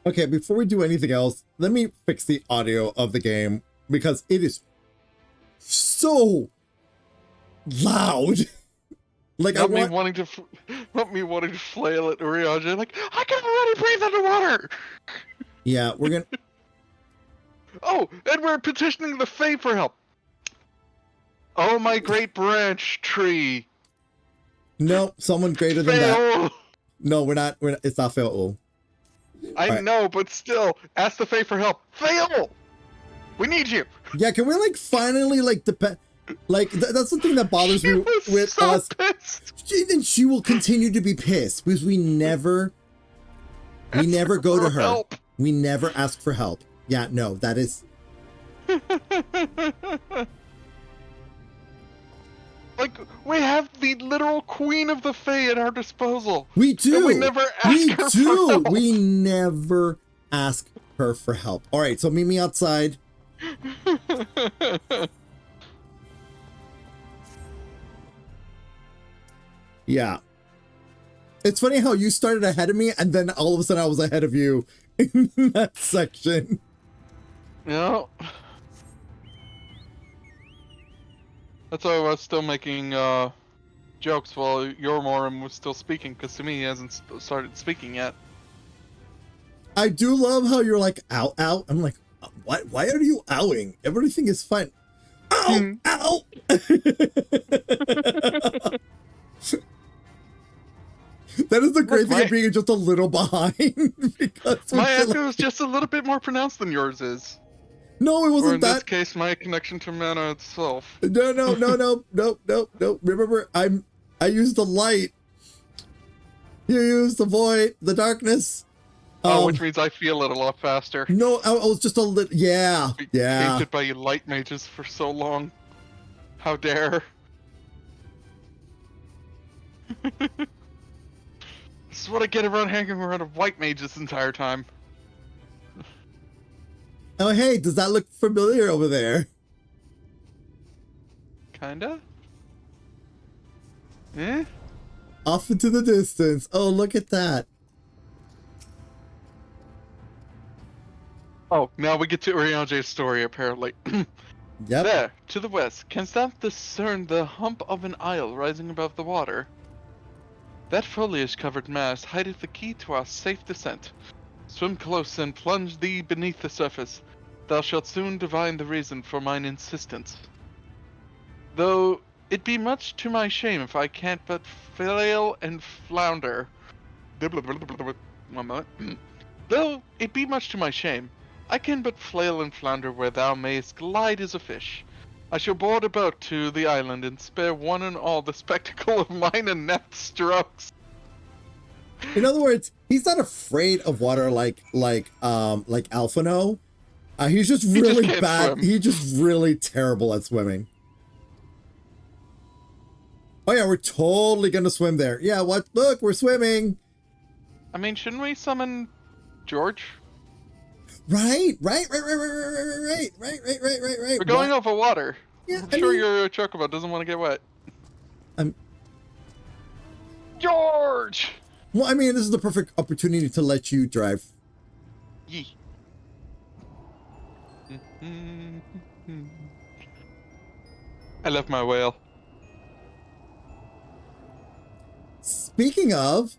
Okay, before we do anything else, let me fix the audio of the game, because it is so loud. Like, Not me wanting to flail at Urianger, like, I can already breathe underwater! Yeah, we're gonna... Oh, and we're petitioning the Fae for help! Oh, my great branch tree! No, someone greater than that. No, we're not, it's not Fail. I know, but still, ask the Fae for help. Fail! We need you! Yeah, can we, like, finally, like, depend... Like, that's the thing that bothers me with so us. Pissed. She will continue to be pissed, because we never go to her. Help. We never ask for help. Yeah, no, that is... Like, we have the literal queen of the Fae at our disposal. We do. And we never ask her for help. We never ask her for help. All right, so meet me outside. Yeah. It's funny how you started ahead of me, and then all of a sudden I was ahead of you in that section. Yeah. That's why I was still making jokes while Yormorim was still speaking, because to me he hasn't started speaking yet. I do love how you're like, ow, ow. I'm like, what? Why are you owing? Everything is fine. Ow, ow. That is the great thing of being just a little behind. Because my echo is just a little bit more pronounced than yours is. No, it wasn't or in that. this case, my connection to mana itself. No. Remember, I used the light. You used the void, the darkness. Which means I feel it a lot faster. No, I was just a little. Yeah. Painted by you light mages for so long. How dare. This is what I get around hanging around a white mage this entire time. Oh, hey, does that look familiar over there? Kinda? Eh? Off into the distance. Oh, look at that. Oh, now we get to Uriange's story, apparently. Yep. There, to the west, canst thou discern the hump of an isle rising above the water? That foliage-covered mass hideth the key to our safe descent. Swim close and plunge thee beneath the surface. Thou shalt soon divine the reason for mine insistence. Though it be much to my shame if I can't but flail and flounder. One moment. Though it be much to my shame, I can but flail and flounder where thou mayest glide as a fish. I shall board a boat to the island and spare one and all the spectacle of mine inept strokes. In other words, he's not afraid of water like Alphino. He's just really bad. Swim. He's just really terrible at swimming. Oh yeah, we're totally gonna swim there. Yeah, what? Look, we're swimming. I mean, shouldn't we summon George? Right. We're going over water. Yeah, I'm sure your chocobo doesn't want to get wet. I'm George! Well, I mean, this is the perfect opportunity to let you drive. Yee. I love my whale. Speaking of,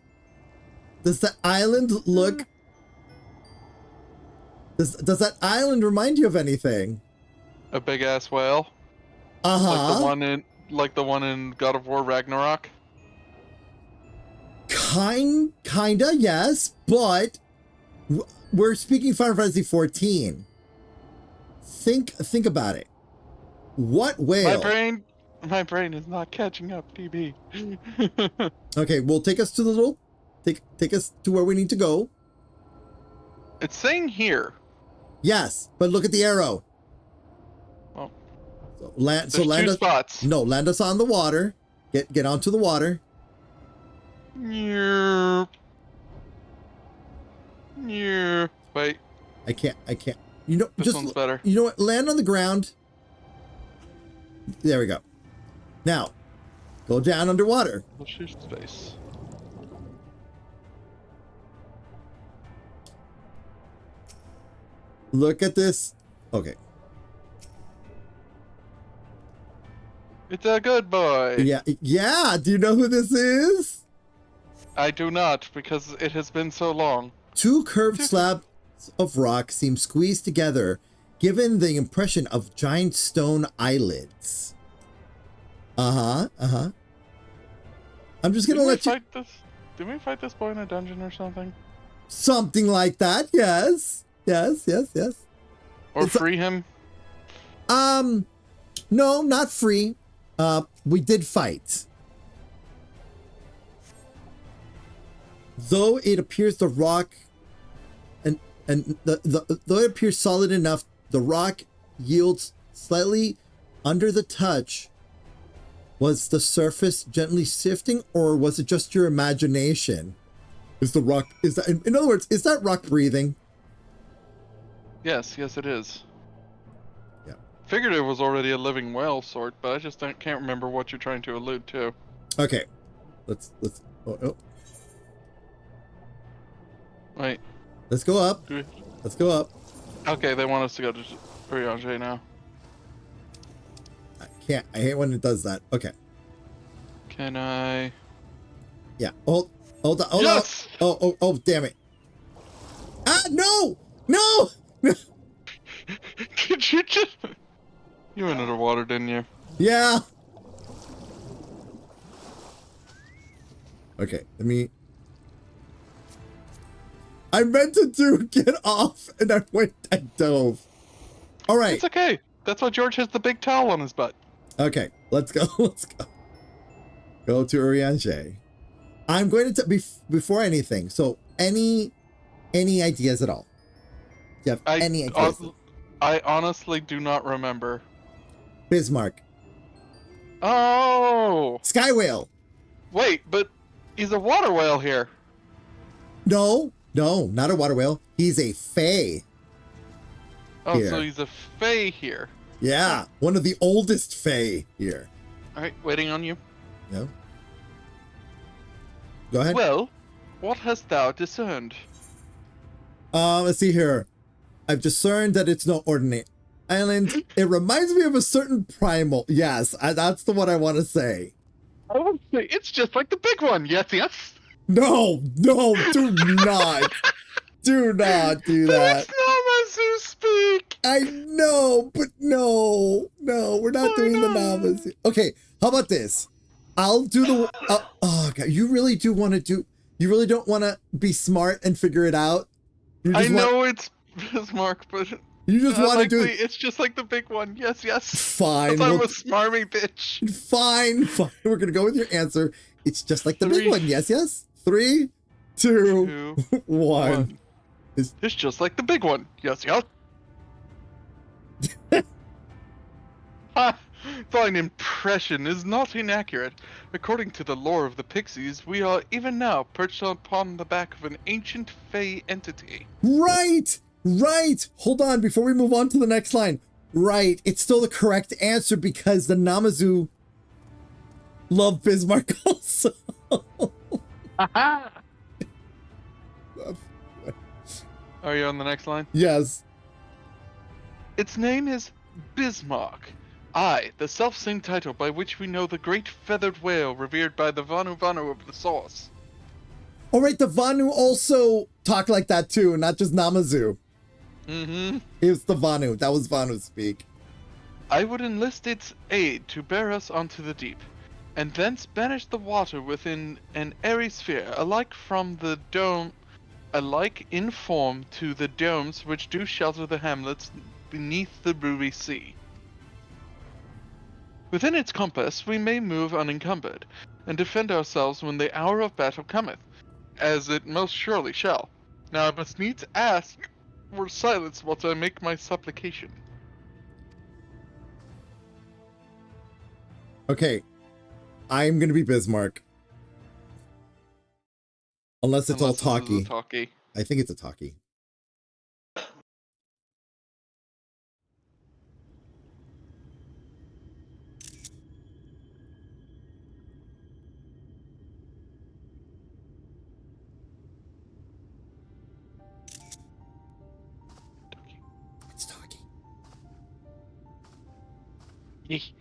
does the island look... Does that island remind you of anything? A big ass whale. Like the one in God of War Ragnarok. Kinda, yes, but we're speaking Final Fantasy 14. Think about it. What whale? My brain is not catching up, DB. Okay, well, take us to the little... Take us to where we need to go. It's saying here. Yes, but look at the arrow. Well, land two us, spots. No, land us on the water. Get onto the water. Yeah. Wait. I can't. You know, this one's better. You know what? Land on the ground. There we go. Now, go down underwater. We'll shoot space. Look at this. Okay. It's a good boy. Yeah. Do you know who this is? I do not, because it has been so long. Two curved slabs of rock seem squeezed together, given the impression of giant stone eyelids. I'm just gonna let you... Did we fight this boy in a dungeon or something? Something like that, yes. Or free him? No, not free. We did fight. Though it appears the rock though it appears solid enough, the rock yields slightly under the touch. Was the surface gently shifting, or was it just your imagination? In other words, is that rock breathing? Yes, it is. Yeah. Figured it was already a living whale sort, but I just can't remember what you're trying to allude to. Okay. Let's Wait. Let's go up. Let's go up. Okay, they want us to go to Urianger now. I can't. I hate when it does that. Okay. Can I? Yeah. Hold on. Hold Yes! on. Oh, damn it. Ah, no! No! Did you just... You went underwater, didn't you? Yeah. Okay, let me... I meant to get off, and I dove. All right. It's okay. That's why George has the big towel on his butt. Okay, let's go. Let's go. Go to Urianger. I'm going to before anything. So, any ideas at all? Do you have any ideas? I honestly do not remember. Bismarck. Oh! Sky whale. Wait, but he's a water whale here. No, not a water whale. He's a fae. Oh, here. so he's a fae here. Yeah, one of the oldest fae here. All right, waiting on you. No. Go ahead. Well, what hast thou discerned? Let's see here. I've discerned that it's no ordinary island. It reminds me of a certain primal. Yes, that's the one I want to say. I would say it's just like the big one. Yes, yes. No, do not. Do not do that. That's not Namazu speak. I know, but no, we're not doing the Namazu. Okay, how about this? I'll do the. Oh God, you really do want to do. You really don't want to be smart and figure it out. I know it's Bismarck, but you just want to do. It's just like the big one. Yes, yes. Fine. I'm a smarmy bitch. Fine. We're gonna go with your answer. It's just like the big one. Yes, yes. 3, 2, 1. It's just like the big one. Yes, yes. Thine impression is not inaccurate. According to the lore of the Pixies, we are even now perched upon the back of an ancient Fey entity. Right. Hold on, before we move on to the next line. Right, it's still the correct answer because the Namazu love Bismarck also. Are you on the next line? Yes. Its name is Bismarck. I, the self-same title by which we know the great feathered whale revered by the Vanu Vanu of the source. All right, the Vanu also talk like that too, not just Namazu. Mm-hmm. It's the Vanu. That was Vanu speak. I would enlist its aid to bear us onto the deep, and thence banish the water within an airy sphere, alike in form to the domes which do shelter the hamlets beneath the ruby sea. Within its compass we may move unencumbered, and defend ourselves when the hour of battle cometh, as it most surely shall. Now I must needs ask for silence whilst I make my supplication. Okay, I'm gonna be Bismarck. Unless it's all talkie. Talkie. I think it's a talkie. It's talkie. Yee.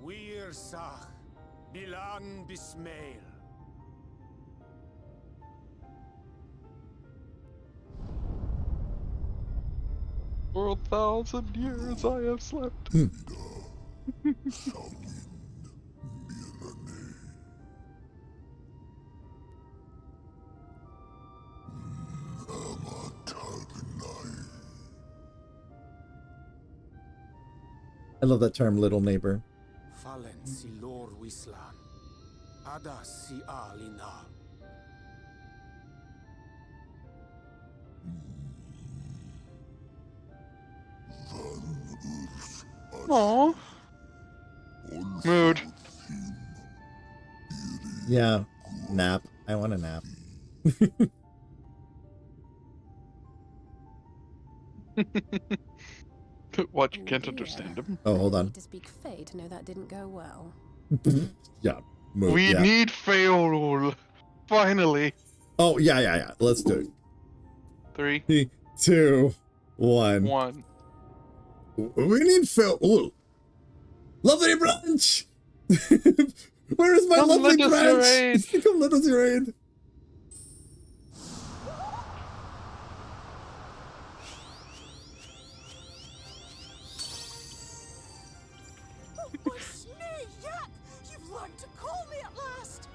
Wir Sach, Bilan Bismail. 4,000 years I have slept. I love that term, little neighbor. Fallen si lor wislan. Ada si alina. Aww. Mood. Yeah, nap. I want a nap. What, you can't understand him? Oh, hold on. To speak Fae to know that didn't go well. Yeah. move. We need Feol. Finally. Oh, yeah. Let's do it. 3, 2, 1. 1. We need Phil. Ooh. Lovely branch! Where is my Come lovely lend us your aid. branch? Come lend us your aid. My snake yak! You've learned to call me at last!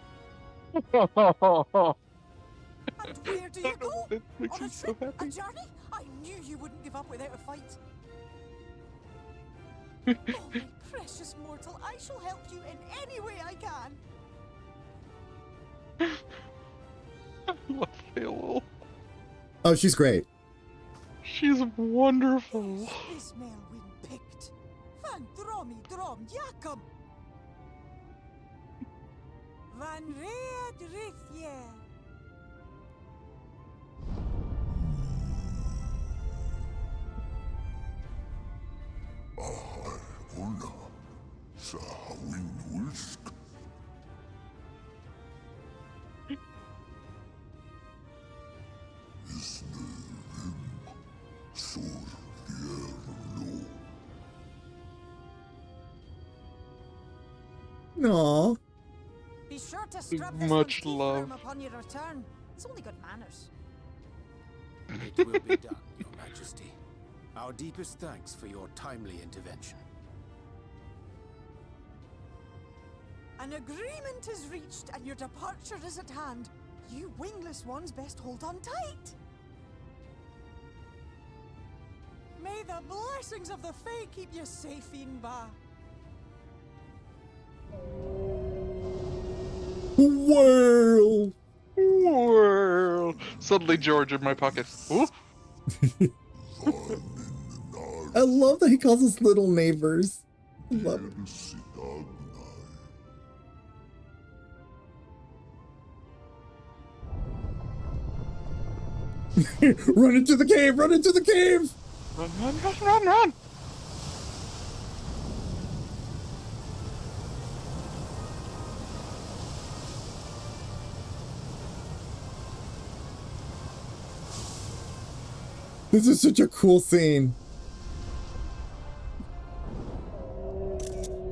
And where do you go? That makes On me a so trip? A happy. journey? I knew you wouldn't give up without a fight. Oh, my precious mortal, I shall help you in any way I can. I love Feol. Oh, she's great. She's wonderful. Ismail win picked. Van dromi drom jakom. Van red rithje. Aww. Be sure to scrub this Much one's teeth love. for him upon your return. It's only good manners. It will be done, Your Majesty. Our deepest thanks for your timely intervention. An agreement is reached and your departure is at hand. You wingless ones best hold on tight. May the blessings of the Fae keep you safe, Inba. Whirl. Suddenly George in my pocket. Ooh. I love that he calls us little neighbors. I love it. Run into the cave! Run into the cave! Run. This is such a cool scene.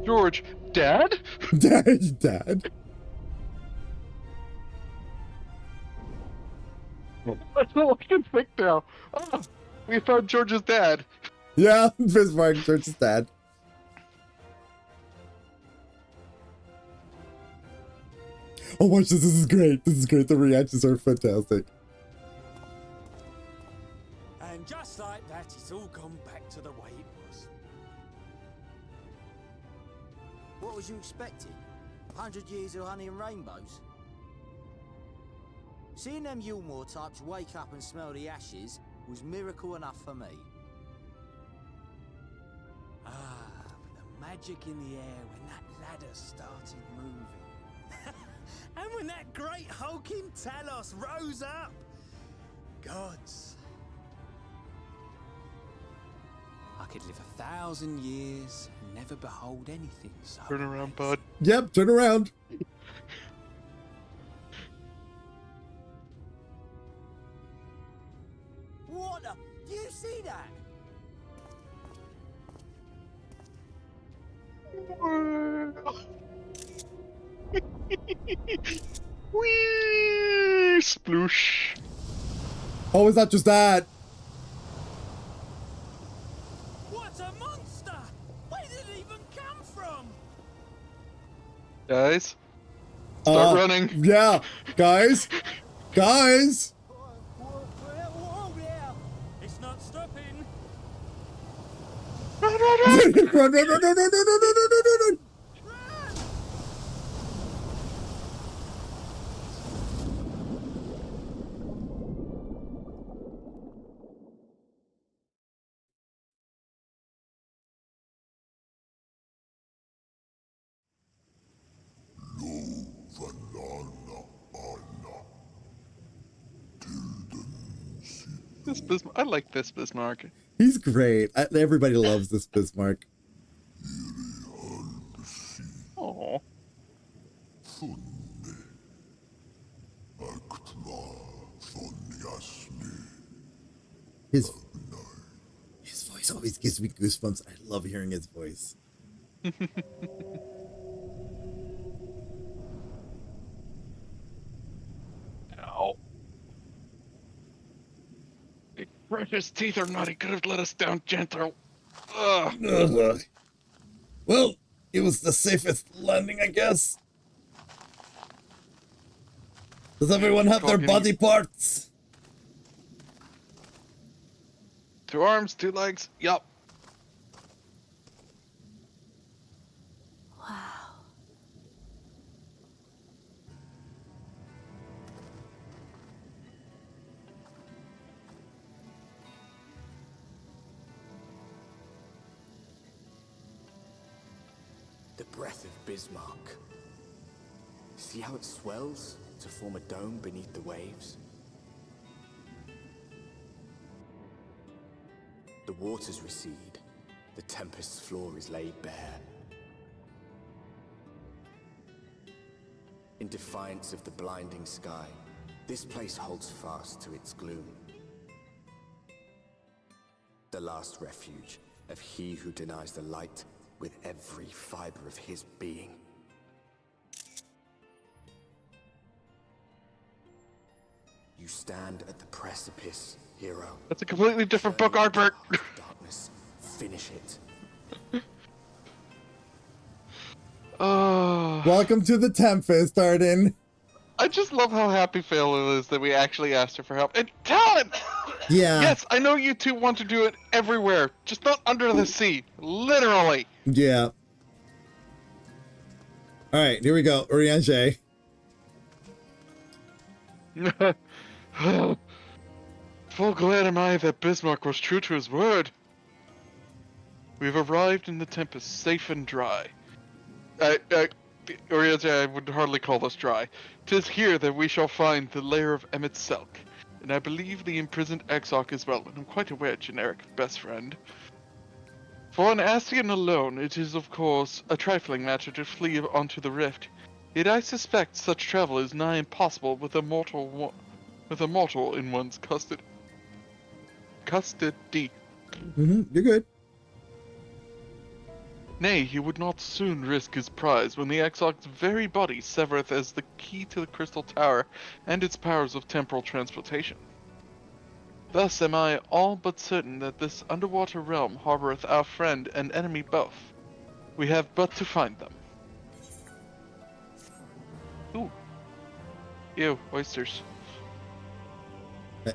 George, Dad? Dad. That's all I can think now. Oh, we found George's dad. Yeah, Bismarck, George's dad. Oh, watch this. This is great. This is great. The reactions are fantastic. And just like that, it's all gone back to the way it was. What was you expecting? 100 years of honey and rainbows? Seeing them Yulmore types wake up and smell the ashes was miracle enough for me. Ah, but the magic in the air when that ladder started moving. And when that great hulking Talos rose up. Gods. I could live 1,000 years and never behold anything so Turn around, amazing. bud. Yep, turn around. What the? Do you see that? Whee! Sploosh. Oh, it's not just that. What a monster! Where did it even come from? Guys, start running. Yeah, guys. Guys. Whoa there! It's not stopping. Run. Run. This Bismarck. I like this Bismarck. He's great. Everybody loves this Bismarck. Oh. His voice always gives me goosebumps. I love hearing his voice. Ow. Precious teeth are naughty. Could have let us down gentle. Ugh. Well, it was the safest landing, I guess. Does everyone have their body parts? 2 arms, 2 legs. Yup. Wow. The breath of Bismarck. See how it swells to form a dome beneath the waves? The waters recede. The tempest's floor is laid bare. In defiance of the blinding sky, this place holds fast to its gloom. The last refuge of he who denies the light with every fiber of his being. You stand at the precipice, hero. That's a completely different book, Arbert. Darkness, finish it. Welcome to the Tempest, Arden. I just love how happy Phil is that we actually asked her for help. And Talon! Yeah. Yes, I know you two want to do it everywhere, just not under the sea. Literally. Yeah. All right, here we go. Urianger. Full glad am I that Bismarck was true to his word. We've arrived in the Tempest, safe and dry. Urianger, I would hardly call this dry. 'Tis here that we shall find the lair of Emmett Selk, and I believe the imprisoned Exarch as well, and I'm quite aware, generic best friend. For an Ascian alone, it is of course a trifling matter to flee onto the rift. Yet I suspect such travel is nigh impossible with a mortal in one's custody. You're good. Nay, he would not soon risk his prize when the Exarch's very body severeth as the key to the Crystal Tower and its powers of temporal transportation. Thus am I all but certain that this underwater realm harboureth our friend and enemy both. We have but to find them. Ooh. Ew, oysters.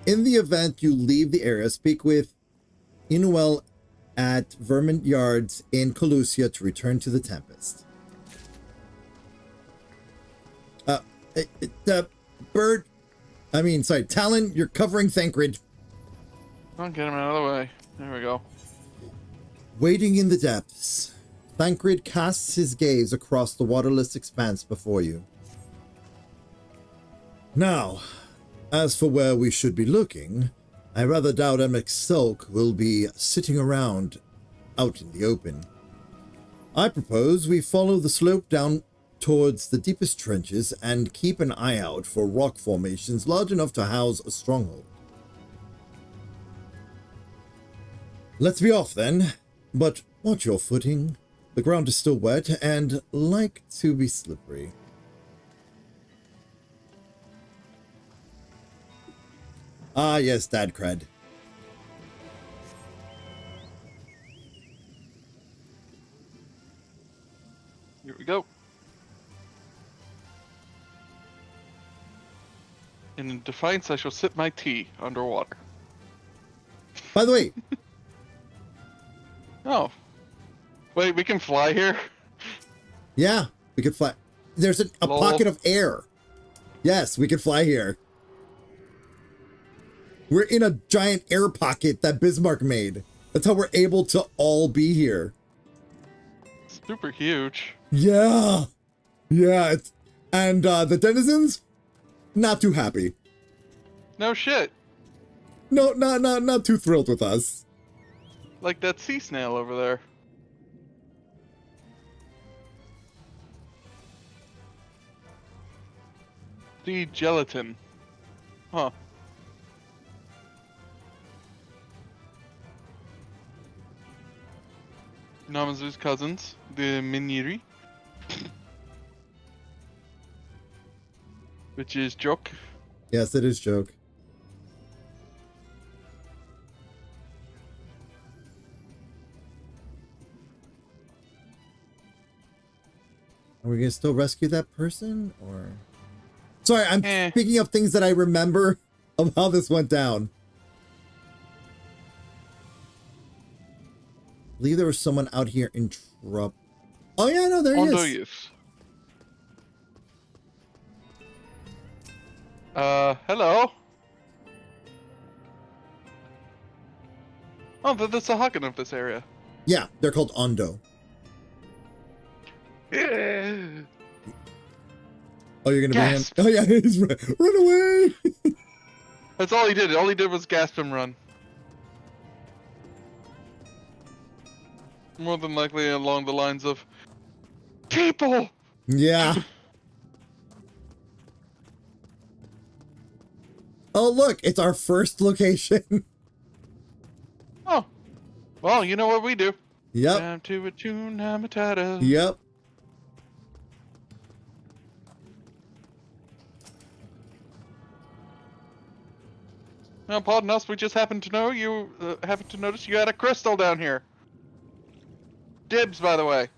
In the event you leave the area, speak with Inuel at Vermont Yards in Calusia to return to the Tempest. Talon, you're covering Thancred. I'll get him out of the way. There we go. Waiting in the depths, Thancred casts his gaze across the waterless expanse before you. Now, as for where we should be looking, I rather doubt Emmett Selk will be sitting around out in the open. I propose we follow the slope down towards the deepest trenches and keep an eye out for rock formations large enough to house a stronghold. Let's be off then, but watch your footing. The ground is still wet and like to be slippery. Ah, yes, Dad cred. Here we go. In defiance, I shall sip my tea underwater. By the way. Oh. Wait, we can fly here? Yeah, we could fly. There's a pocket of air. Yes, we could fly here. We're in a giant air pocket that Bismarck made. That's how we're able to all be here. Super huge. Yeah. Yeah. And the denizens, not too happy. No shit. No, not too thrilled with us. Like that sea snail over there. The gelatin. Huh. Namazu's cousins, the Miniri. Which is joke. Yes, it is joke. Are we gonna still rescue that person, or? Sorry, I'm speaking of things that I remember of how this went down. I believe there was someone out here in trouble. Oh yeah, no, there he is. Youth. Hello. Oh, they're the Sahagan of this area. Yeah, they're called Ondo. Yeah. Oh, you're gonna bring him? Oh yeah, he's run away. That's all he did. All he did was gasp and run. More than likely along the lines of people. Yeah. Oh look, it's our first location. Oh, well, you know what we do. Yep. Down to a tuna matata. Yep. Now, pardon us. We just happened to know you happened to notice you had a crystal down here. Dibs, by the way,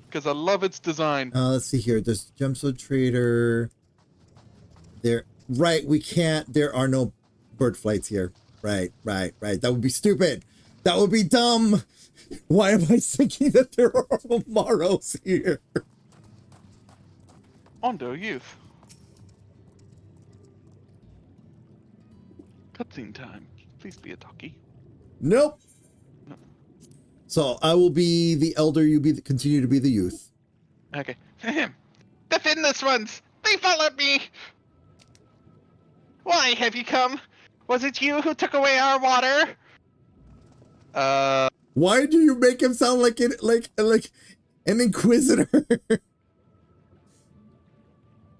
because I love its design. Let's see here. There's gemstone trader. There, right? We can't. There are no bird flights here. Right. That would be stupid. That would be dumb. Why am I thinking that there are Amaros here? Ondo youth. Cutscene time. Please be a talkie. Nope. No. So I will be the elder. You continue to be the youth. Okay. The fitness ones. They followed me. Why have you come? Was it you who took away our water? Why do you make him sound like an inquisitor?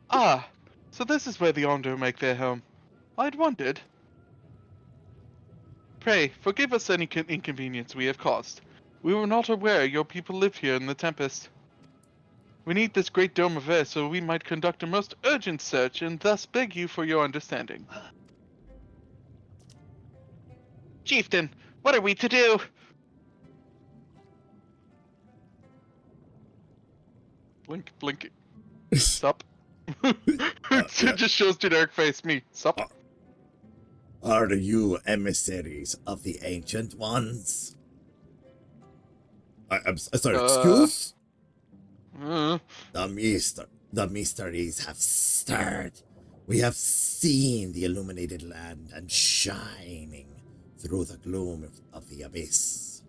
Ah, so this is where the Ondo make their home. I'd wondered. Pray, forgive us any inconvenience we have caused. We were not aware your people lived here in the Tempest. We need this great dome of air so we might conduct a most urgent search and thus beg you for your understanding. Chieftain, what are we to do? Blink, blink. Sup. It just shows generic face, me. Sup. Are you emissaries of the Ancient Ones? I'm sorry, excuse? The mysteries have stirred. We have seen the illuminated land and shining through the gloom of the abyss.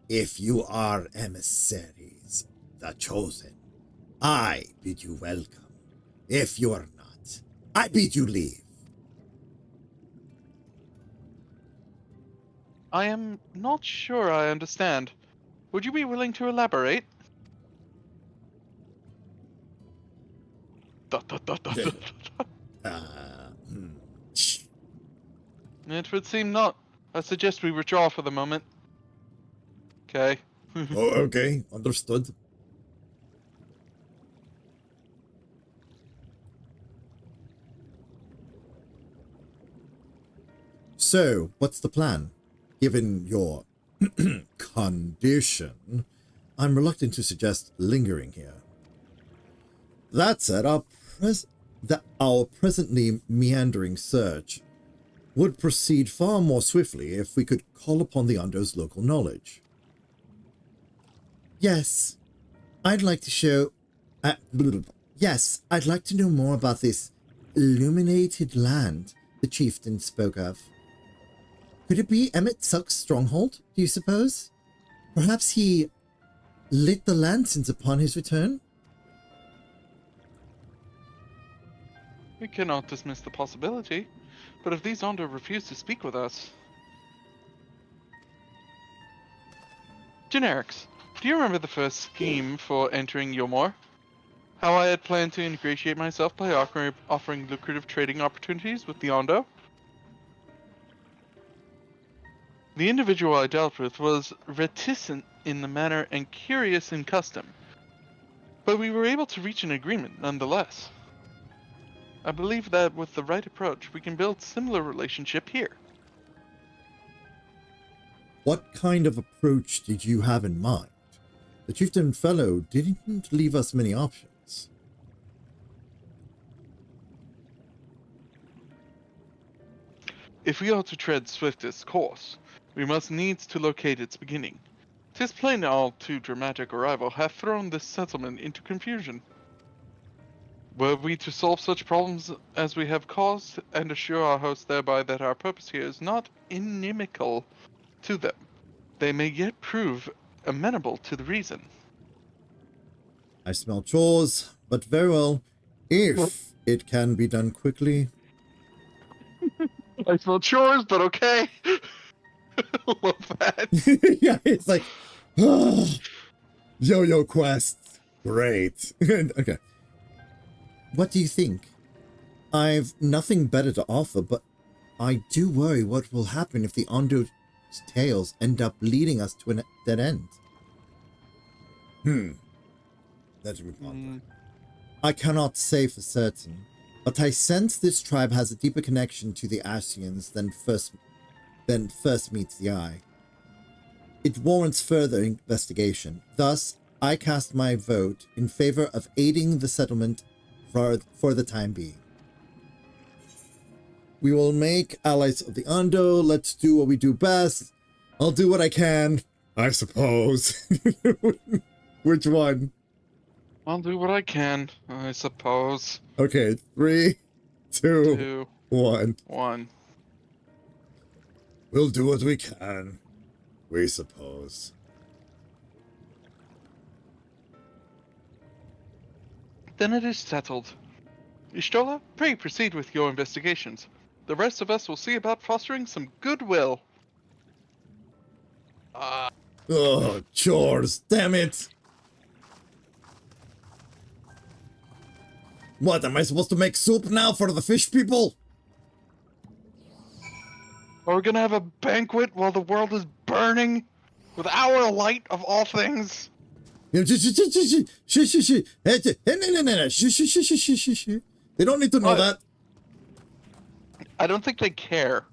If you are emissaries, the chosen, I bid you welcome. If you are not, I bid you leave. I am not sure I understand. Would you be willing to elaborate? It would seem not. I suggest we withdraw for the moment. Okay. Oh, okay. Understood. So, what's the plan? Given your condition, I'm reluctant to suggest lingering here. That said, our presently meandering search would proceed far more swiftly if we could call upon the Ondo's local knowledge. Yes, I'd like to know more about this illuminated land the chieftain spoke of. Could it be Emmett Suck's stronghold, do you suppose? Perhaps he lit the lanterns upon his return? We cannot dismiss the possibility, but if these Ondo refuse to speak with us... Generics, do you remember the first scheme for entering Yomor? how I had planned to ingratiate myself by offering lucrative trading opportunities with the Ondo. The individual I dealt with was reticent in the manner and curious in custom, but we were able to reach an agreement nonetheless. I believe that with the right approach, we can build similar relationship here. What kind of approach did you have in mind? The Chieftain fellow didn't leave us many options. If we are to tread swiftest course, we must needs to locate its beginning. 'Tis plain all too dramatic arrival hath thrown this settlement into confusion. Were we to solve such problems as we have caused, and assure our hosts thereby that our purpose here is not inimical to them, they may yet prove amenable to the reason. I smell chores, but very well. If it can be done quickly. I smell chores, but okay. Love that. Yeah, it's like, yo-yo quest. Great. Okay. What do you think? I've nothing better to offer, but I do worry what will happen if the Ondo's tales end up leading us to a dead end. Let me ponder. I cannot say for certain, but I sense this tribe has a deeper connection to the Ascians than first meets the eye. It warrants further investigation. Thus, I cast my vote in favor of aiding the settlement for the time being. We will make allies of the Ondo. Let's do what we do best. I'll do what I can, I suppose. Which one? I'll do what I can, I suppose. Okay, 3, 2, 1. 1. We'll do what we can, we suppose. Then it is settled. Ishtola, pray proceed with your investigations. The rest of us will see about fostering some goodwill. Oh, chores, damn it! What, am I supposed to make soup now for the fish people? Are we gonna have a banquet while the world is burning? With our light of all things? They don't need to know that. I don't think they care.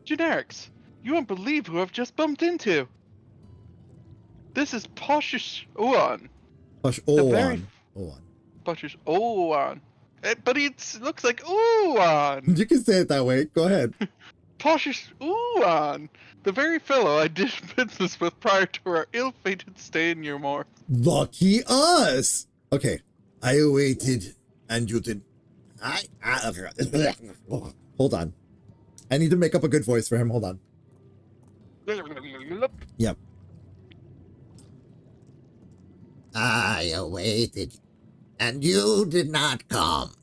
Generics, you won't believe who I've just bumped into. This is Poshish Uan. Posh Owan. Poshish Uan. But it looks like Uan. You can say it that way. Go ahead. Poshish Uan. The very fellow I did business with prior to our ill-fated stay in Yermore. Lucky us. Okay. I waited and you did. Hold on. I need to make up a good voice for him. Hold on. Yep. I awaited, and you did not come.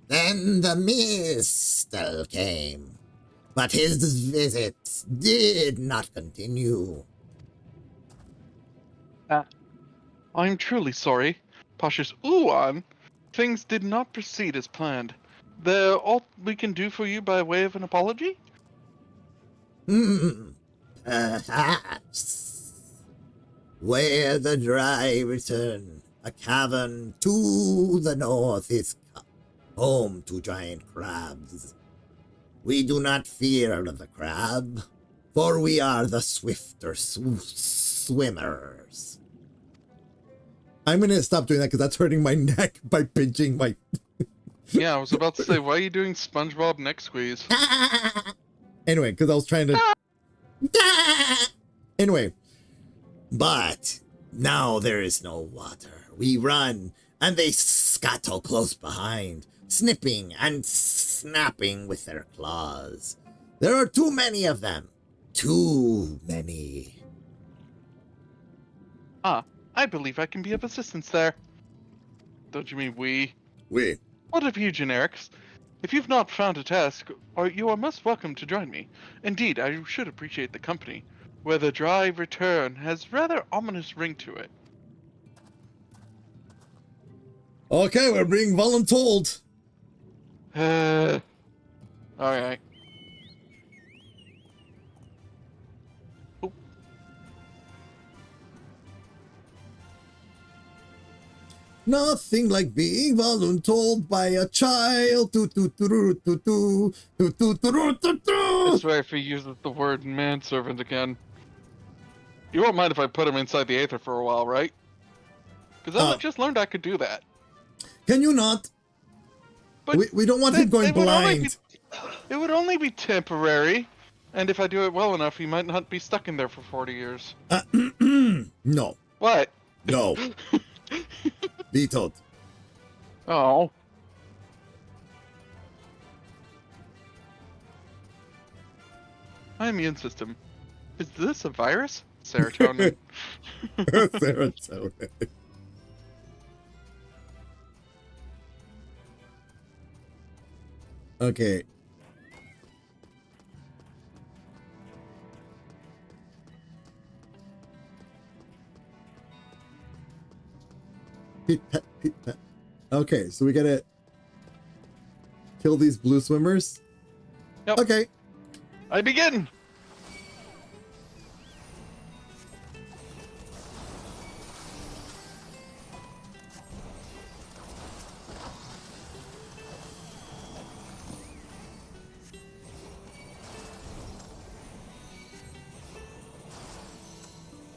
Then the Mistel came, but his visits did not continue. I'm truly sorry. Poshish Uan, things did not proceed as planned. They're all we can do for you by way of an apology? Perhaps. Where the dry return, a cavern to the north is home to giant crabs. We do not fear the crab, for we are the swifter swimmers. I'm going to stop doing that because that's hurting my neck by pinching my... Yeah, I was about to say, why are you doing SpongeBob neck squeeze? Anyway, because I was trying to... Anyway. But now there is no water. We run, and they scuttle close behind, snipping and snapping with their claws. There are too many of them. Too many. I believe I can be of assistance there. Don't you mean we? We. What of you, Generics? If you've not found a task, you are most welcome to join me. Indeed, I should appreciate the company. where the dry return has rather ominous ring to it. Okay, we're being voluntold. Alright. Nothing like being voluntold by a child. Do, do, do, do, do, do, do, do, do, do, do. I swear if he uses the word manservant again. You won't mind if I put him inside the Aether for a while, right? Because I just learned I could do that. Can you not? But we don't want him going blind. It would only be temporary. And if I do it well enough, he might not be stuck in there for 40 years. No. What? No. Vetoed. Oh. My immune system. Is this a virus? Serotonin. Serotonin. Okay. Okay, so we gotta kill these blue swimmers. Yep. Okay. I begin.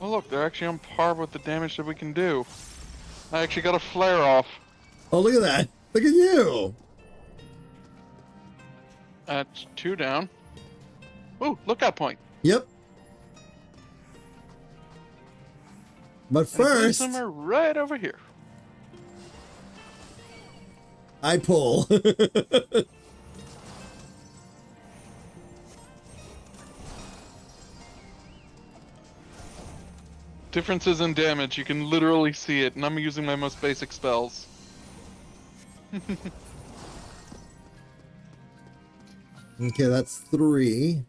Oh look, they're actually on par with the damage that we can do. I actually got a flare off. Oh, look at that. Look at you. That's 2 down. Ooh, lookout point. Yep. But first, some are right over here. I pull. Differences in damage, you can literally see it, and I'm using my most basic spells. Okay, that's 3.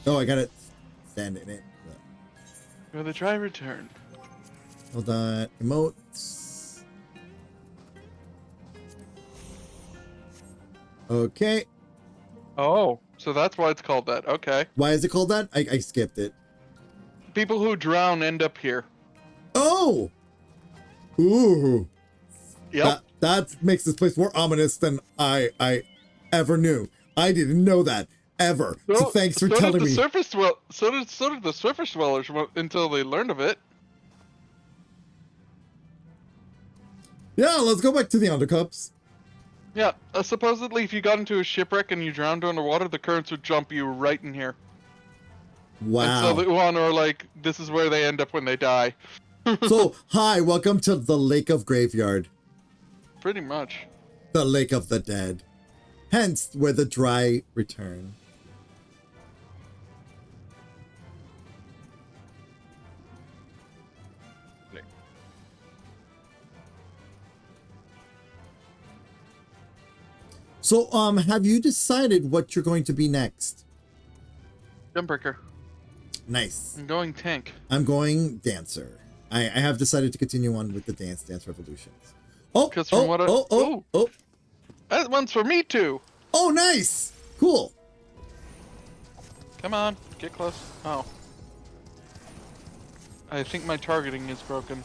Oh, I gotta stand in it. Where the dry return. Hold on. Emotes. Okay. Oh, so that's why it's called that. Okay. Why is it called that? I skipped it. People who drown end up here. Oh! Ooh. Yep. That makes this place more ominous than I ever knew. I didn't know that. Ever. So thanks for telling me. So did the surface dwellers until they learned of it. Yeah, let's go back to the Undercups. Yeah, supposedly if you got into a shipwreck and you drowned underwater, the currents would jump you right in here. Wow. And so the Uan are like, this is where they end up when they die. So, hi, welcome to the Lake of Graveyard. Pretty much. The Lake of the Dead. Hence, where the dry return. So, have you decided what you're going to be next? Gunbreaker. Nice. I'm going tank. I'm going dancer. I have decided to continue on with the Dance Revolutions. Oh, That one's for me too. Oh, nice. Cool. Come on, get close. Oh. I think my targeting is broken.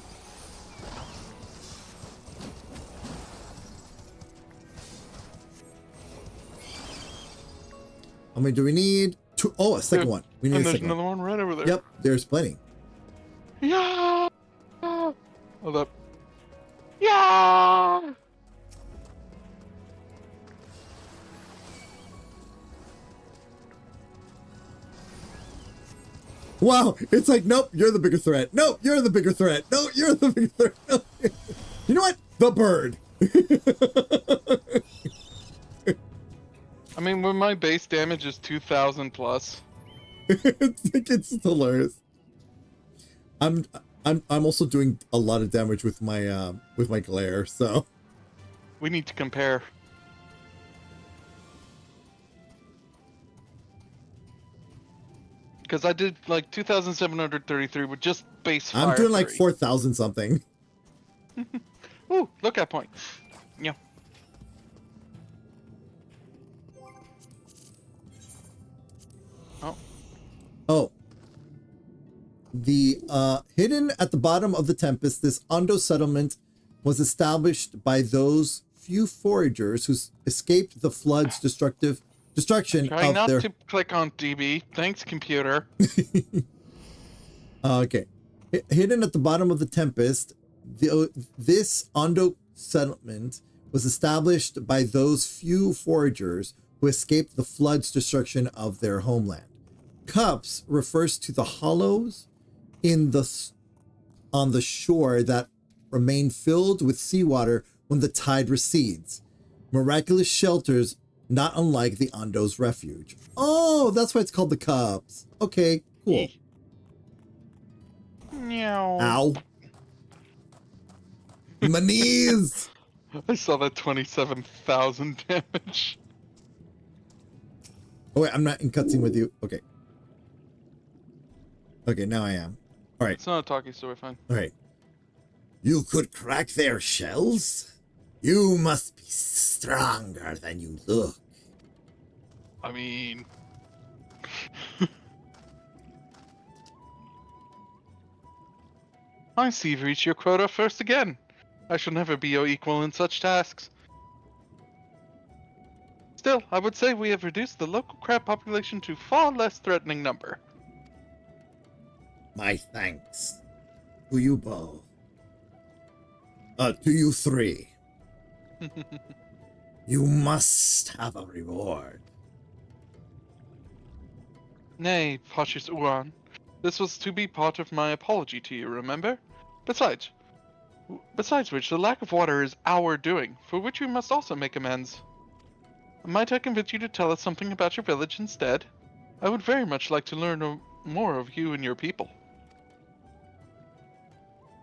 How many do we need? 2. Oh, a second one. We need and a there's second another one right over there. Yep, there's plenty. Yeah. Hold up. Yeah. Wow, it's like, nope, you're the bigger threat. Nope, you're the bigger threat. No, you're the bigger threat. No. You know what? The bird. I mean, when my base damage is 2,000 plus. It's hilarious. I'm also doing a lot of damage with my glare, so we need to compare. Because I did like 2,733 with just base fire. I'm doing like 3. 4,000 something. Ooh, look at point. Yeah. Oh. Oh. The hidden at the bottom of the Tempest, this Ondo settlement was established by those few foragers who escaped the flood's destruction Trying of not their... to click on DB. Thanks, computer. Okay. Hidden at the bottom of the Tempest, this Ondo settlement was established by those few foragers who escaped the flood's destruction of their homeland. Cups refers to the hollows on the shore that remain filled with seawater when the tide recedes. Miraculous shelters not unlike the Ondo's refuge. Oh, that's why it's called the Cups. Okay, cool. Meow. Ow. My knees! I saw that 27,000 damage. Oh wait, I'm not in cutscene with you. Okay. Okay, now I am. Alright. It's not a talkie, so we're fine. Alright. You could crack their shells? You must be stronger than you look. I mean... I see you've reached your quota first again. I shall never be your equal in such tasks. Still, I would say we have reduced the local crab population to far less threatening number. My thanks. To you both. To you three. You must have a reward. Nay, Pachis Uran. This was to be part of my apology to you, remember? Besides which, the lack of water is our doing, for which we must also make amends. Might I convince you to tell us something about your village instead? I would very much like to learn more of you and your people.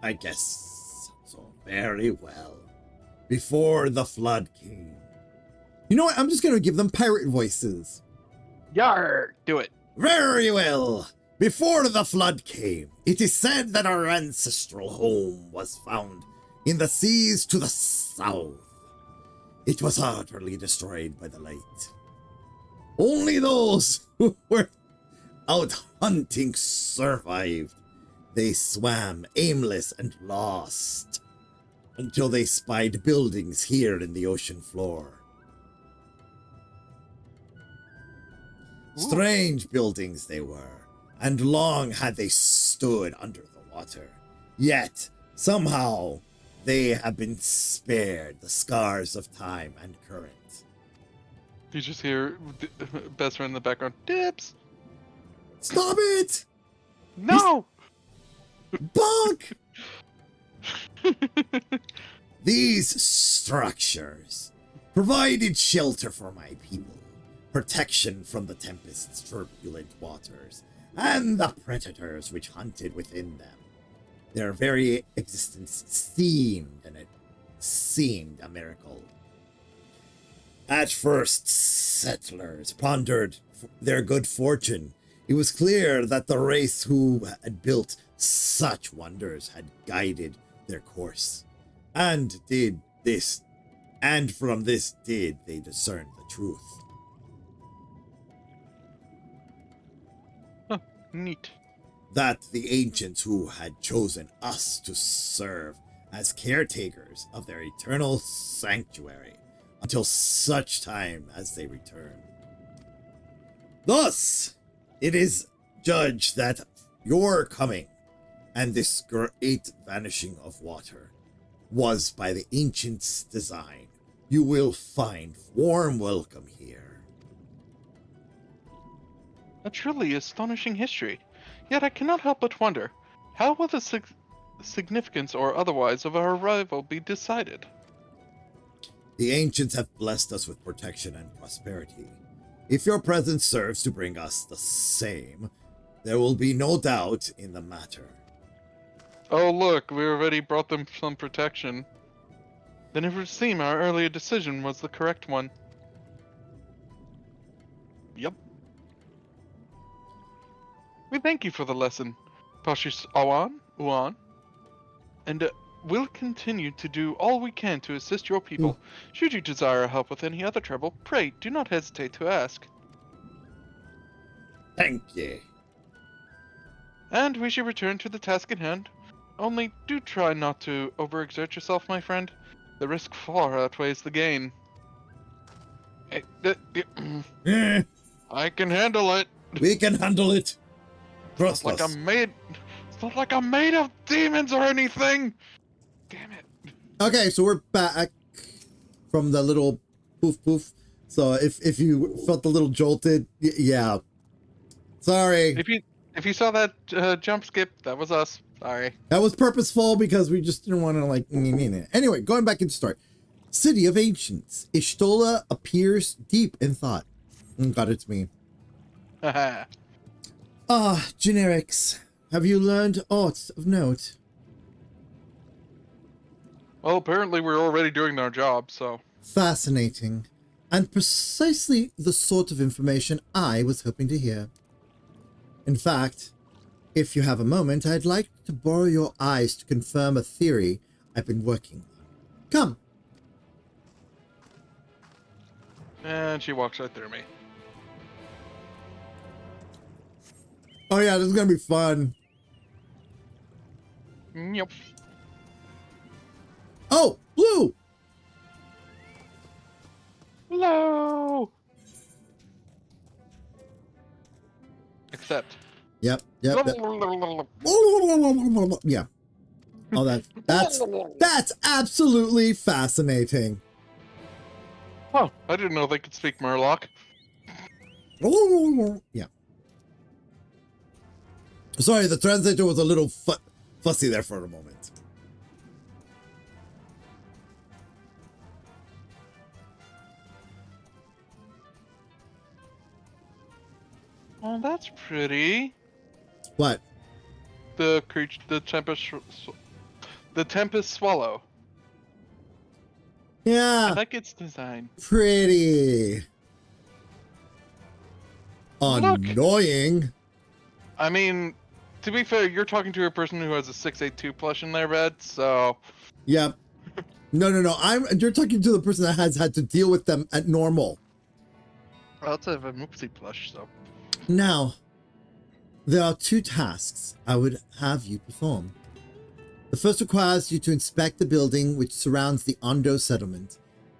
I guess so. Very well. Before the flood came. You know what? I'm just going to give them pirate voices. Yar! Do it. Very well. Before the flood came, it is said that our ancestral home was found in the seas to the south. It was utterly destroyed by the light. Only those who were out hunting survived. They swam aimless and lost until they spied buildings here in the ocean floor. Strange buildings they were, and long had they stood under the water. Yet, somehow, they have been spared the scars of time and current. You just hear best friend in the background. Dips! Stop it! No! Bonk! These structures provided shelter for my people, protection from the Tempest's turbulent waters, and the predators which hunted within them. Their very existence seemed a miracle. At first, settlers pondered their good fortune. It was clear that the race who had built such wonders had guided their course, and from this did they discern the truth. Huh, neat. That the ancients who had chosen us to serve as caretakers of their eternal sanctuary until such time as they return. Thus, it is judged that your coming and this great vanishing of water was by the ancients' design. You will find warm welcome here. A truly astonishing history. Yet I cannot help but wonder, how will the significance or otherwise of our arrival be decided? The ancients have blessed us with protection and prosperity. If your presence serves to bring us the same, there will be no doubt in the matter. Oh look, we already brought them some protection. Then it would seem our earlier decision was the correct one. Yep. We thank you for the lesson, Pashis Uan, and we'll continue to do all we can to assist your people. Should you desire help with any other trouble, pray do not hesitate to ask. Thank you. And we shall return to the task at hand. Only do try not to overexert yourself, my friend. The risk far outweighs the gain. I can handle it. We can handle it. Trust Like us. It's not like I'm made of demons or anything. Damn it. Okay, so we're back from the little poof poof. So if you felt a little jolted, yeah. Sorry. If you saw that jump skip, that was us. Sorry. That was purposeful because we just didn't want to like. Anyway, going back into story. City of Ancients. Ishtola appears deep in thought. God, it's me. Generics. Have you learned aught of note? Well, apparently we're already doing our job, so. Fascinating. And precisely the sort of information I was hoping to hear. In fact, if you have a moment, I'd like to borrow your eyes to confirm a theory I've been working on. Come. And she walks right through me. Oh yeah, this is gonna be fun. Yep. Oh, blue. Hello. Accept. Yep. Yeah. Oh, that's absolutely fascinating. Oh, I didn't know they could speak Murloc. Yeah. Sorry, the translator was a little fussy there for a moment. Oh, that's pretty. What? The creature, the Tempest Swallow. Yeah. I like its design. Pretty. Look. Annoying. I mean, to be fair, you're talking to a person who has a 682 plush in their bed, so. Yep. No. You're talking to the person that has had to deal with them at normal. I also have a Moopsie plush, so. Now, there are two tasks I would have you perform. The first requires you to inspect the building which surrounds the Ondo settlement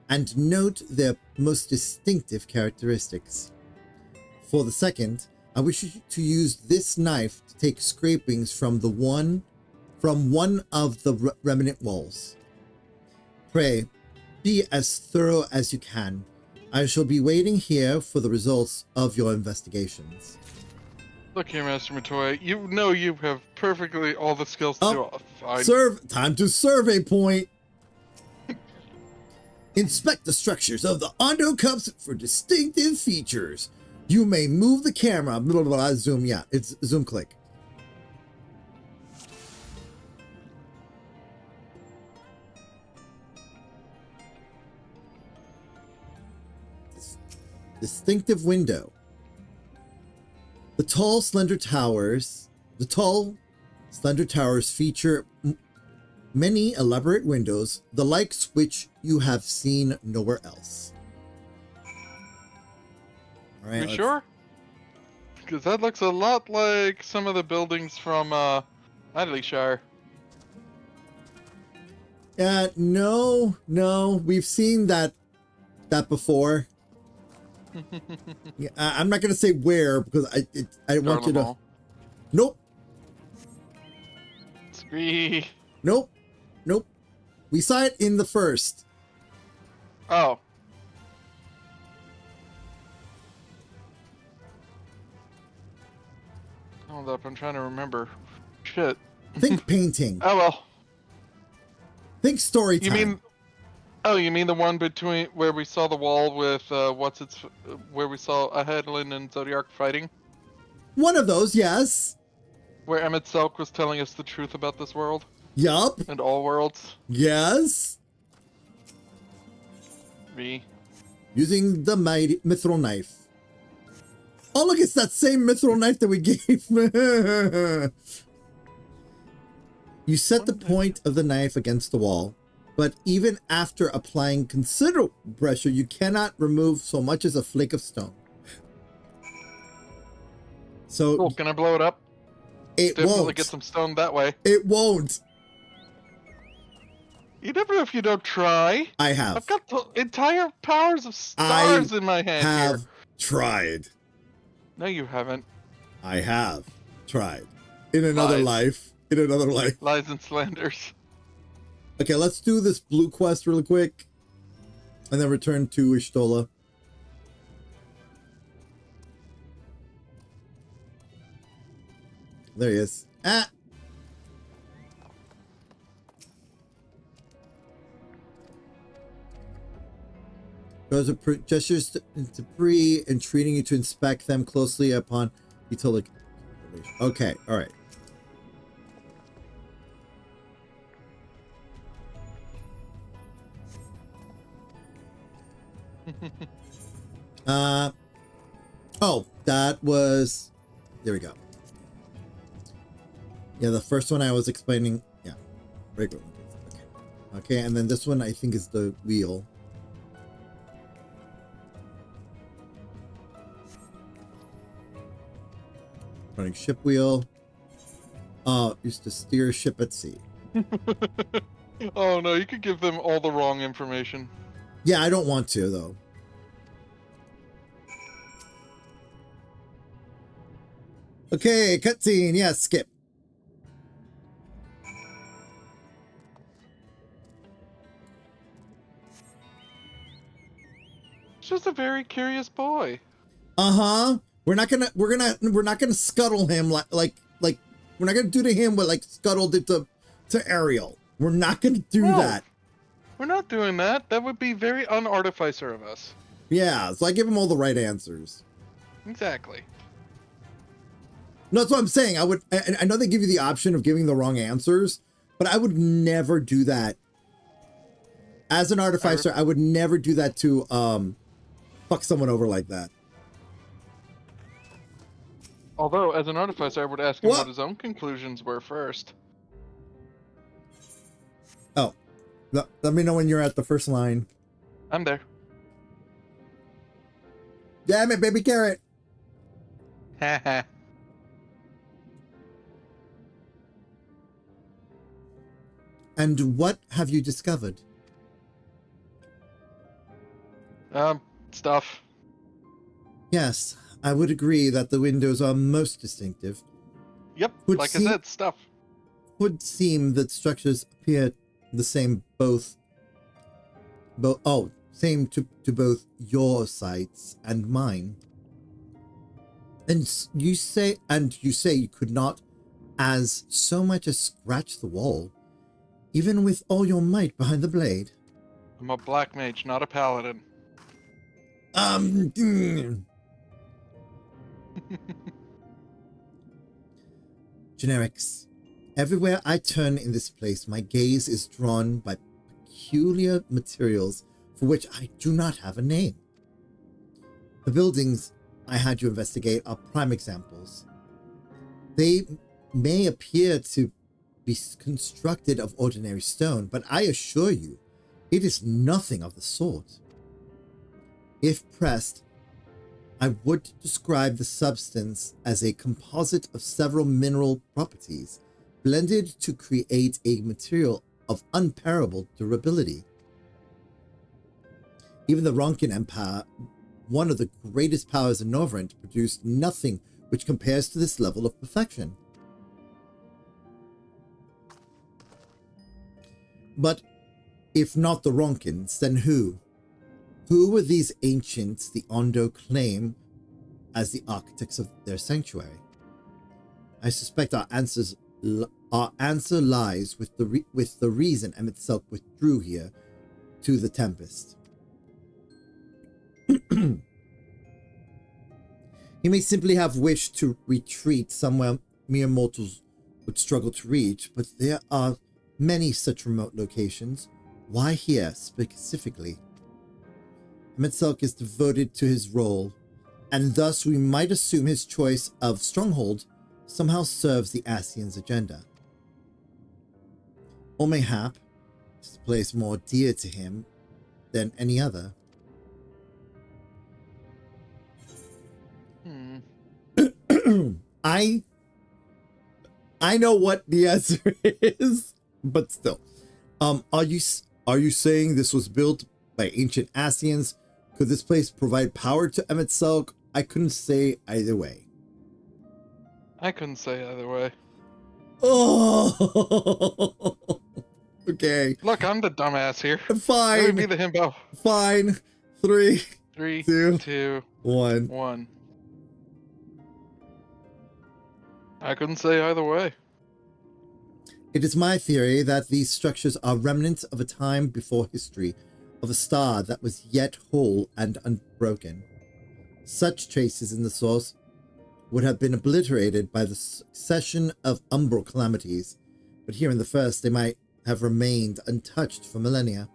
and note their most distinctive characteristics. For the second, I wish you to use this knife to take scrapings from one of the remnant walls. Pray, be as thorough as you can. I shall be waiting here for the results of your investigations. Look here, Master Matoya, you know you have perfectly all the skills to do all. Time to survey point. Inspect the structures of the Ondo cups for distinctive features. You may move the camera. Blah, blah, blah, zoom. Yeah, it's zoom click. Distinctive window. The tall, slender towers feature many elaborate windows, the likes which you have seen nowhere else. All right, you sure? Because that looks a lot like some of the buildings from Idleyshire. No, we've seen that before. Yeah, I'm not gonna say where because I want you to. Nope. Scree. Nope. We saw it in the first. Oh. Hold up, I'm trying to remember. Shit. Think painting. Oh well. Think story time. You mean the one between where we saw the wall with where we saw a Hedlin and Zodiac fighting? One of those, yes. Where Emmett Selk was telling us the truth about this world? Yup. And all worlds? Yes. Me. Using the mighty mithril knife. Oh, look, it's that same mithril knife that we gave. You set the point of the knife against the wall, but even after applying considerable pressure, you cannot remove so much as a flake of stone. So, Cool, can I blow it up? It Definitely won't. get some stone that way. It won't. You never know if you don't try. I have. I've got the entire powers of stars in my hand I have here. tried. No, you haven't. I have tried. In another Lies. life. In another life. Lies and slanders. Okay, let's do this blue quest really quick. And then return to Ishtola. There he is. Ah! Those are gestures to debris and treating you to inspect them closely upon utility. Okay, alright. Oh, that was, there we go. Yeah, the first one I was explaining, yeah. Regular. Okay. Okay, and then this one I think is the wheel. Running ship wheel. Used to steer a ship at sea. Oh no, you could give them all the wrong information. Yeah, I don't want to though. Okay, cutscene. Yeah, skip. It's just a very curious boy. Uh-huh. We're not gonna scuttle him like we're not gonna do to him what like Scuttle did to Ariel. We're not gonna do that. We're not doing that. That would be very unartificer of us. Yeah, so I give him all the right answers. Exactly. No, that's what I'm saying. I know they give you the option of giving the wrong answers, but I would never do that. As an artificer, I would never do that to fuck someone over like that. Although, as an artificer, I would ask him what his own conclusions were first. Oh, let me know when you're at the first line. I'm there. Damn it, baby carrot. Haha. And what have you discovered? Stuff. Yes, I would agree that the windows are most distinctive. Yep, I said, stuff. Would seem that structures appear the same same to both your sights and mine. And you say you could not as so much as scratch the wall, even with all your might behind the blade. I'm a black mage, not a paladin. Generics. Everywhere I turn in this place, my gaze is drawn by peculiar materials for which I do not have a name. The buildings I had you investigate are prime examples. They may appear to be constructed of ordinary stone, but I assure you, it is nothing of the sort. If pressed, I would describe the substance as a composite of several mineral properties, blended to create a material of unparalleled durability. Even the Ronkin Empire, one of the greatest powers in Norvrent, produced nothing which compares to this level of perfection. But if not the Ronkins, then who? Who were these ancients the Ondo claim as the architects of their sanctuary? I suspect our answer lies with the reason Emet-Selch withdrew here to the Tempest. He may simply have wished to retreat somewhere mere mortals would struggle to reach, but there are many such remote locations. Why here specifically? Emet-Selch is devoted to his role and thus we might assume his choice of stronghold somehow serves the Ascians' agenda. Or mayhap it's a place more dear to him than any other. I know what the answer is, but still. Are you saying this was built by ancient Ascians? Could this place provide power to Emet-Selch? I couldn't say either way. I couldn't say either way. Oh, okay. Look, I'm the dumbass here. Fine. Let me be the himbo. Fine. 3, 3, 2, 2, 1. 1. I couldn't say either way. It is my theory that these structures are remnants of a time before history, of a star that was yet whole and unbroken. Such traces in the source would have been obliterated by the succession of umbral calamities, but here in the first they might have remained untouched for millennia.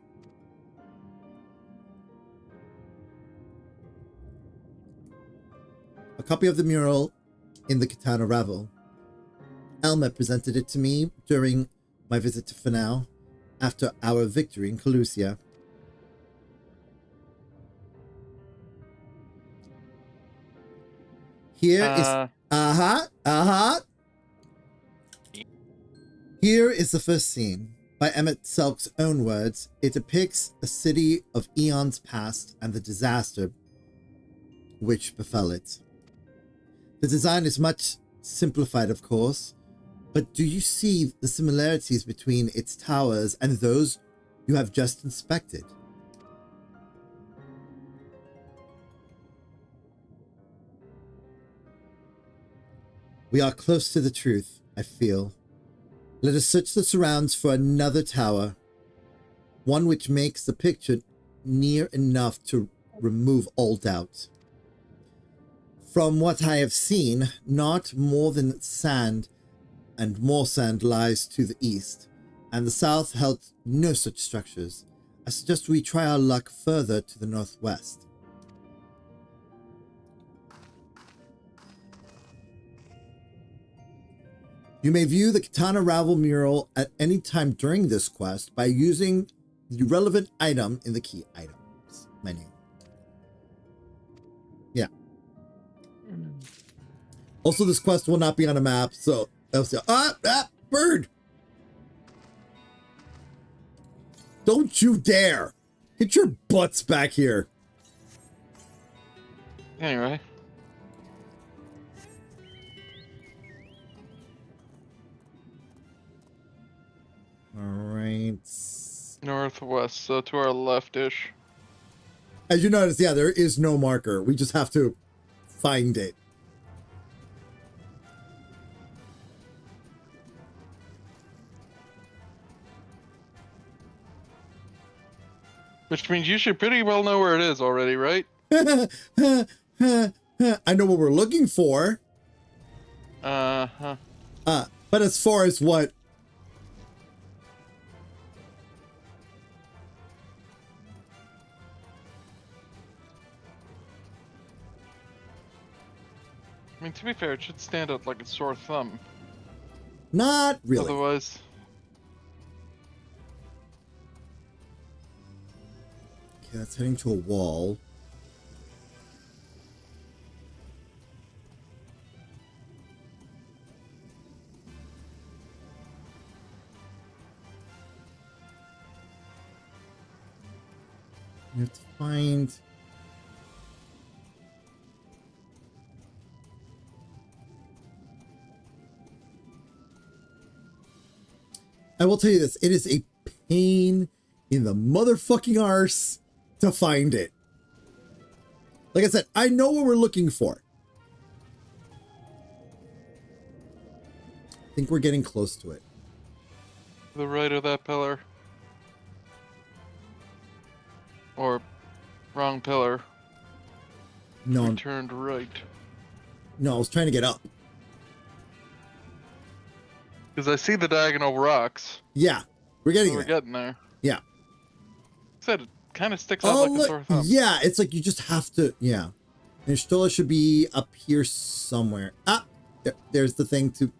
A copy of the mural in the Katana Ravel. Elma presented it to me during my visit to Fanau after our victory in Calusia. Here is the first scene. By Emet-Selch's own words, it depicts a city of eons past and the disaster which befell it. The design is much simplified, of course, but do you see the similarities between its towers and those you have just inspected? We are close to the truth, I feel. Let us search the surrounds for another tower, one which makes the picture near enough to remove all doubt. From what I have seen, not more than sand, and more sand lies to the east, and the south held no such structures. I suggest we try our luck further to the northwest. You may view the Katana Ravel mural at any time during this quest by using the relevant item in the key items menu. Yeah. Also, this quest will not be on a map, so bird! Don't you dare! Get your butts back here. Anyway. Alright. Northwest, so to our left-ish. As you notice, yeah, there is no marker. We just have to find it. Which means you should pretty well know where it is already, right? I know what we're looking for. Uh-huh. But as far as what? I mean, to be fair, it should stand out like a sore thumb. Not really. Otherwise... Okay, that's heading to a wall. You have to find... I will tell you this, it is a pain in the motherfucking arse to find it. Like I said, I know what we're looking for. I think we're getting close to it. The right of that pillar. Or wrong pillar. No, We turned right. no, I was trying to get up. Because I see the diagonal rocks. Yeah, we're getting We're there. getting there. Yeah. Said it kind of sticks out like a sore thumb. Yeah, it's like you just have to, yeah. Ishtola should be up here somewhere. Ah, there's the thing to.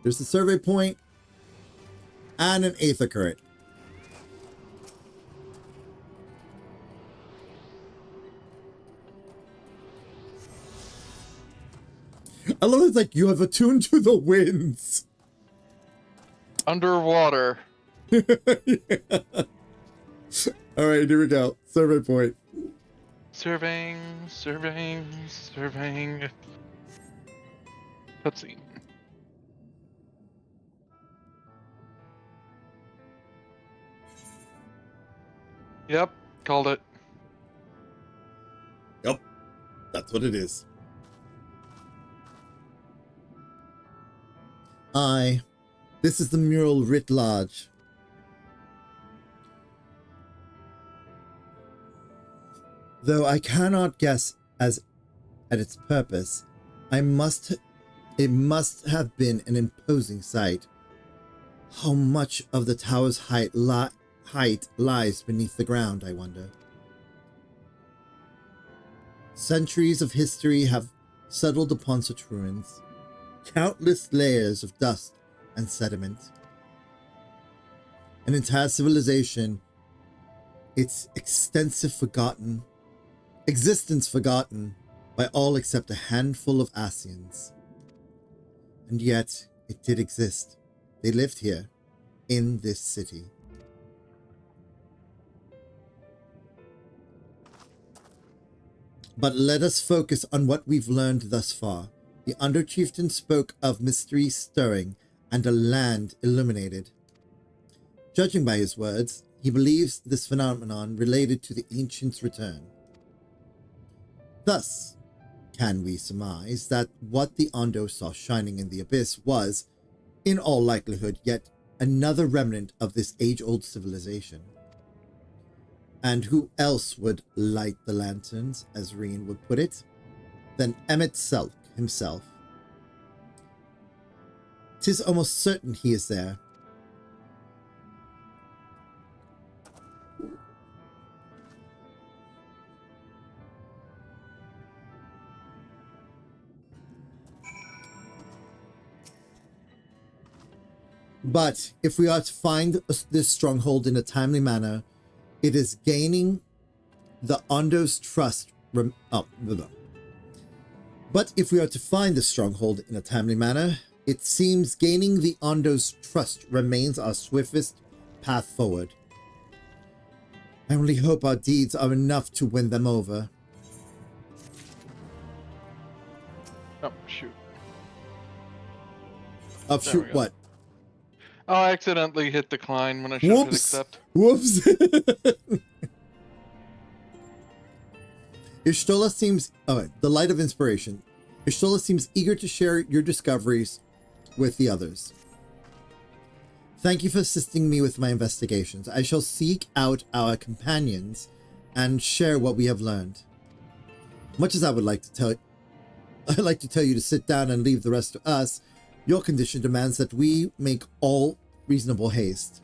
There's the survey point and an aether current. I love it's like you have attuned to the winds. Underwater. Yeah. All right, here we go. Survey point. Surveying, surveying, surveying. Cutscene. Yep, called it. Yep, that's what it is. This is the mural writ large. Though I cannot guess at its purpose, it must have been an imposing sight. How much of the tower's height lies beneath the ground, I wonder. Centuries of history have settled upon such ruins, countless layers of dust and sediment. An entire civilization, its existence forgotten by all except a handful of Asians. And yet, it did exist. They lived here, in this city. But let us focus on what we've learned thus far. The Underchieftain spoke of mystery stirring and a land illuminated. Judging by his words, he believes this phenomenon related to the Ancients' return. Thus, can we surmise that what the Ondo saw shining in the abyss was, in all likelihood, yet another remnant of this age-old civilization? And who else would light the lanterns, as Reen would put it, than Emmett Selk himself? 'Tis almost certain he is there. But if we are to find this stronghold in a timely manner, it is gaining the Ondo's trust. But if we are to find this stronghold in a timely manner, it seems gaining the Ondo's trust remains our swiftest path forward. I only hope our deeds are enough to win them over. Oh, shoot. Oh, shoot, what? Oh, I accidentally hit decline when I should hit accept. Whoops. Ishtola seems... Oh, the light of inspiration. Ishtola seems eager to share your discoveries with the others. Thank you for assisting me with my investigations. I shall seek out our companions and share what we have learned. Much as I would like to tell you to sit down and leave the rest to us, your condition demands that we make all reasonable haste.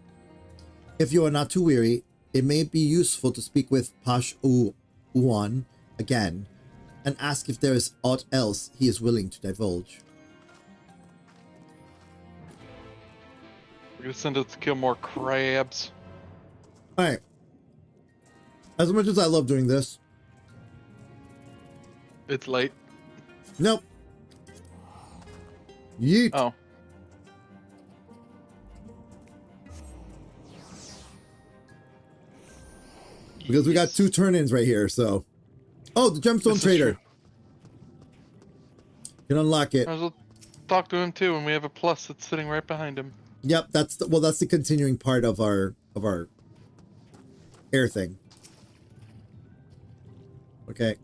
If you are not too weary, it may be useful to speak with Pash Uwan again and ask if there is aught else he is willing to divulge. We're gonna send it to kill more crabs. Alright. As much as I love doing this... It's late. Nope. Yeet. Oh. Because we got 2 turn-ins right here, so... Oh, the Gemstone Trader. You can unlock it. Might as well talk to him too, and we have a plus that's sitting right behind him. Yep, that's the continuing part of our air thing. Okay.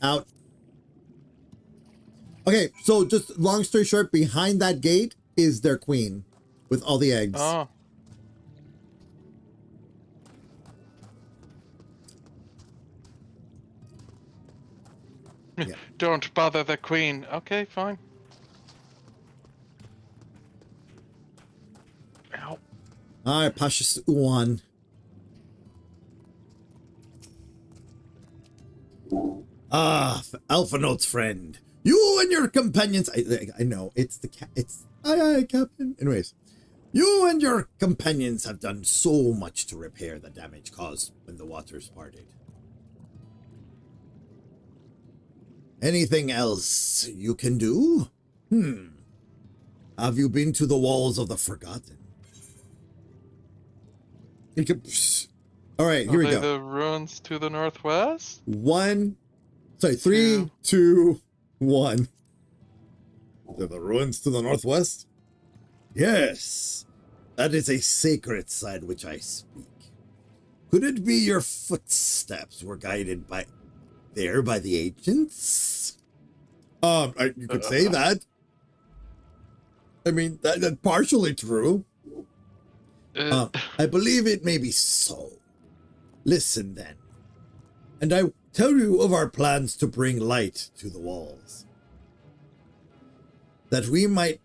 Out. Okay, so just long story short, behind that gate is their queen with all the eggs. Oh. Yeah. Don't bother the queen. Okay, fine. Ow. Alright, Pashas Uwan. Ah, Alpha Note's friend. You and your companions. I know it's the cat. It's aye, Captain. Anyways, you and your companions have done so much to repair the damage caused when the waters parted. Anything else you can do? Have you been to the walls of the Forgotten? All right, here we go. The ruins to the northwest? 3, 2, 1. Are the ruins to the northwest? Yes, that is a sacred side which I speak. Could it be your footsteps were guided by the ancients? You could say that. I mean, that's partially true. I believe it may be so. Listen then, and I tell you of our plans to bring light to the walls, that we might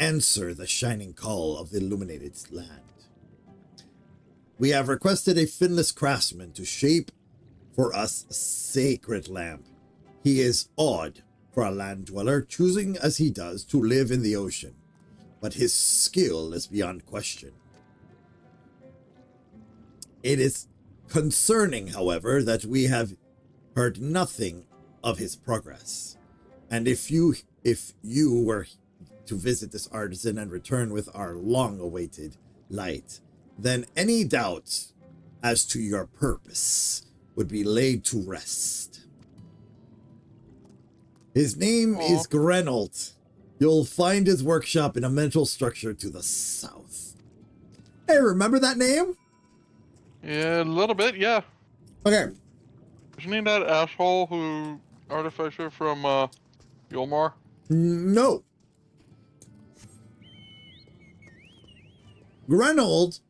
answer the shining call of the illuminated land. We have requested a finless craftsman to shape for us a sacred lamp. He is odd for a land dweller, choosing as he does to live in the ocean, but his skill is beyond question. It is concerning, however, that we have heard nothing of his progress. And if you were to visit this artisan and return with our long-awaited light, then any doubt as to your purpose would be laid to rest. His name is Grenold. You'll find his workshop in a mental structure to the south. Hey, remember that name? Yeah, a little bit, yeah. Okay. Isn't he that asshole who artificer from Yulmar? No. Grenold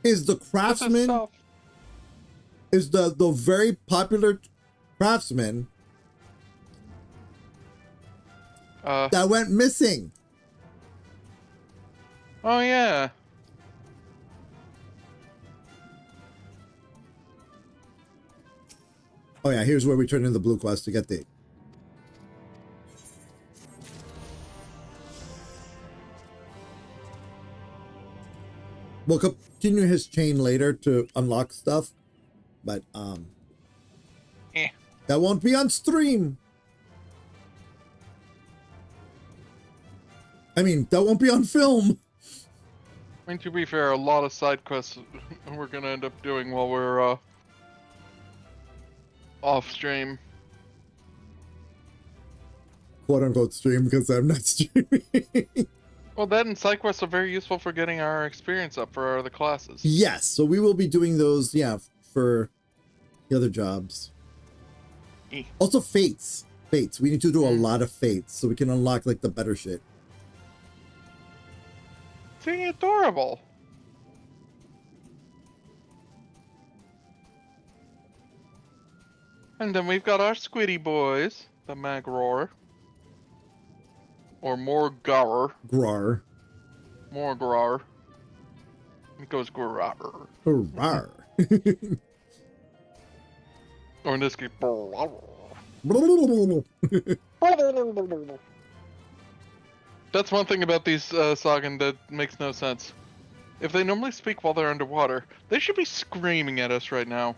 is the craftsman, is the very popular craftsman that went missing. Oh, yeah. Oh, yeah, here's where we turn in the blue quest to get the... We'll continue his chain later to unlock stuff, but, that won't be on stream. I mean, that won't be on film. I mean, to be fair, a lot of side quests we're gonna end up doing while we're off stream. Quote unquote stream, because I'm not streaming. Well, that and side quests are very useful for getting our experience up for our other classes. Yes, so we will be doing those, yeah, for the other jobs. Also fates. Fates. We need to do a lot of fates so we can unlock like the better shit. It's adorable. And then we've got our Squiddy boys, the Magroar. Or Morgar. Grar. Morgar. It goes Grar. Grar. Or in this case, That's one thing about these Sagan that makes no sense. If they normally speak while they're underwater, they should be screaming at us right now.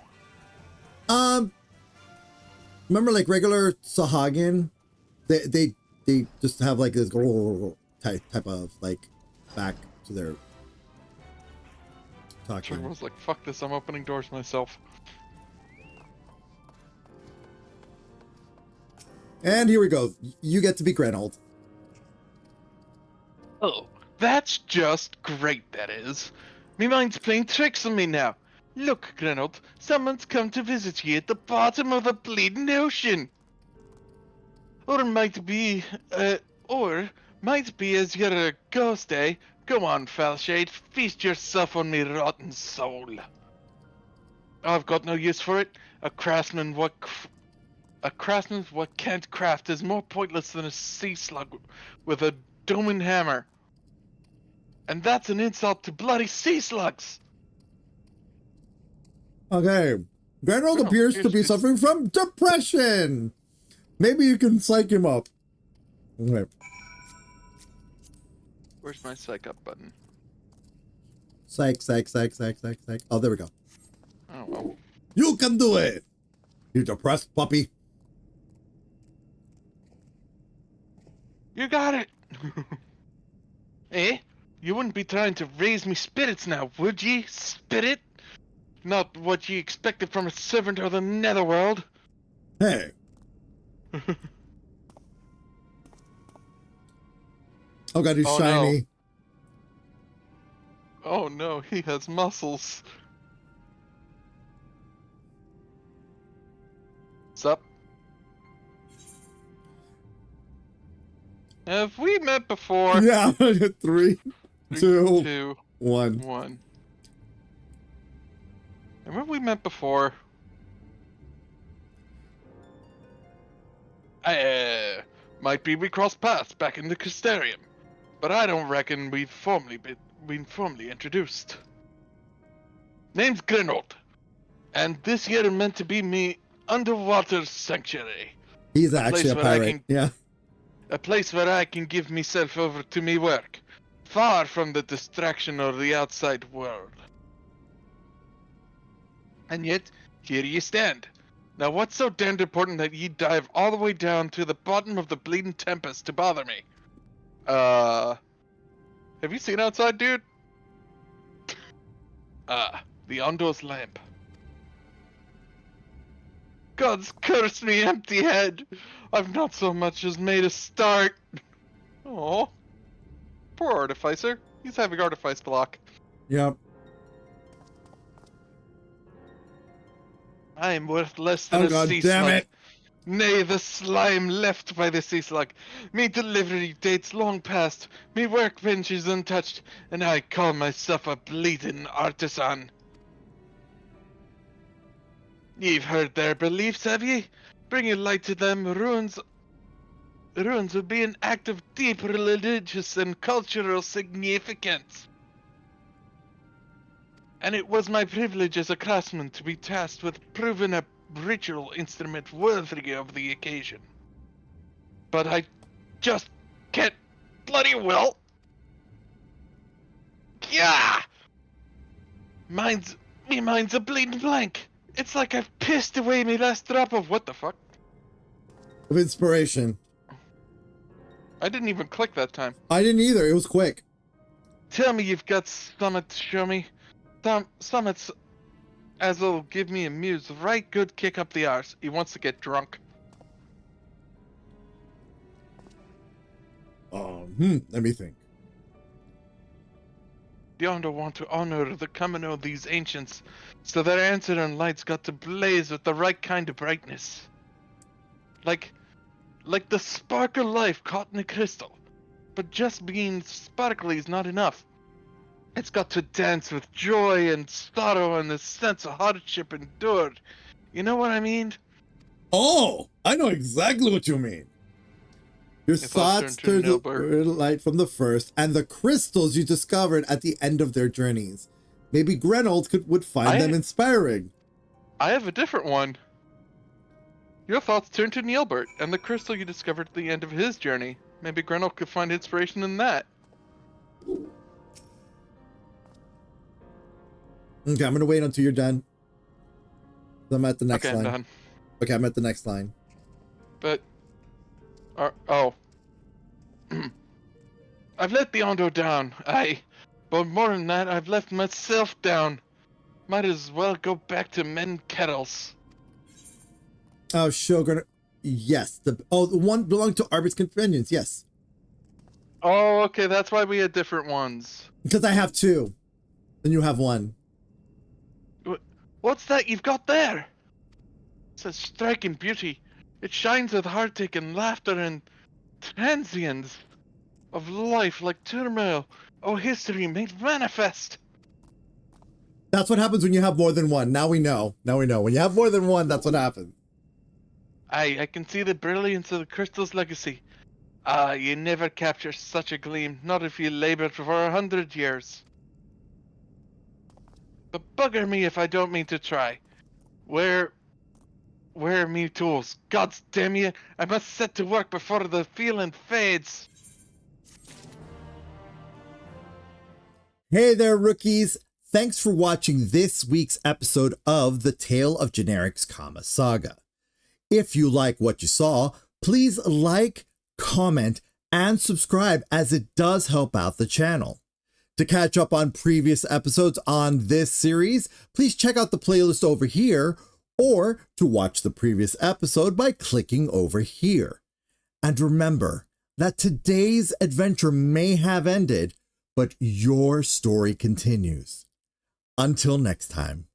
Remember like regular Sahagan? They just have like this type of like back to their talking. I was like, fuck this, I'm opening doors myself. And here we go. You get to be Grenold. Oh, that's just great, that is. Me mind's playing tricks on me now. Look, Grenold, someone's come to visit you at the bottom of the bleeding ocean. Or might be as you're a ghost, eh? Go on, Falshade, feast yourself on me rotten soul. I've got no use for it. A craftsman what can't craft is more pointless than a sea slug with a doming hammer. And that's an insult to bloody sea slugs! Okay. Granrold appears to be suffering from depression. Maybe you can psych him up. Okay. Where's my psych up button? Psych. Oh, there we go. Oh, well. You can do it, you depressed puppy. You got it! Eh? You wouldn't be trying to raise me spirits now, would ye, spirit? Not what ye expected from a servant of the netherworld. Hey. Oh god, he's shiny. No. Oh no, he has muscles. Sup? Have we met before? Yeah, 3, 2, 1. Have we met before? Might be we crossed paths back in the Custarium, but I don't reckon we've been formally introduced. Name's Grinald, and this here meant to be me underwater sanctuary. He's actually a pirate. Yeah. A place where I can give myself over to me work, far from the distraction of the outside world. And yet, here you stand. Now what's so damned important that ye dive all the way down to the bottom of the bleeding tempest to bother me? Have you seen outside, dude? The Ondo's lamp. God's cursed me, empty head. I've not so much as made a start. Oh, poor Artificer. He's having Artifice block. Yep. I am worth less than a sea damn slug. it. Nay, the slime left by the sea slug. Me delivery dates long past. Me workbench is untouched, and I call myself a bleeding artisan. Ye've heard their beliefs, have ye? Bringing light to them, ruins would be an act of deep religious and cultural significance. And it was my privilege as a craftsman to be tasked with proving a ritual instrument worthy of the occasion. But I just can't bloody well. Yeah! Mine's a bleeding blank. It's like I've pissed away my last drop of what the fuck? Of inspiration. I didn't even click that time. I didn't either. It was quick. Tell me you've got summit to show me. Summits as'll give me a muse right good kick up the arse. He wants to get drunk. Let me think. Yonder want to honor the coming of these ancients, so their ancient lights got to blaze with the right kind of brightness. Like the spark of life caught in a crystal. But just being sparkly is not enough. It's got to dance with joy and sorrow and the sense of hardship endured. You know what I mean? Oh, I know exactly what you mean. Your thoughts turned to light from the first, and the crystals you discovered at the end of their journeys. Maybe Grenold would find them inspiring. I have a different one. Your thoughts turned to Neilbert, and the crystal you discovered at the end of his journey. Maybe Grenold could find inspiration in that. Okay, I'm gonna wait until you're done. I'm at the next line. I'm done. Okay, I'm at the next line. But, oh. I've let the Ondo down, aye. But more than that, I've left myself down. Might as well go back to mending kettles. Oh, Shogun. Yes. The one belonged to Arbert's companions. Yes. Oh, okay. That's why we had different ones. Because I have two, and you have one. What's that you've got there? It's a striking beauty. It shines with heartache and laughter and transience of life like turmoil. Oh, history made manifest. That's what happens when you have more than one. Now we know. Now we know. When you have more than one, that's what happens. I can see the brilliance of the crystal's legacy. You never capture such a gleam, not if you labored for 100 years. But bugger me if I don't mean to try. Where are me tools? Gods damn you! I must set to work before the feeling fades. Hey there, rookies! Thanks for watching this week's episode of the Tale of Generics, Saga. If you like what you saw, please like, comment, and subscribe, as it does help out the channel. To catch up on previous episodes on this series, please check out the playlist over here, or to watch the previous episode by clicking over here. And remember that today's adventure may have ended, but your story continues. Until next time.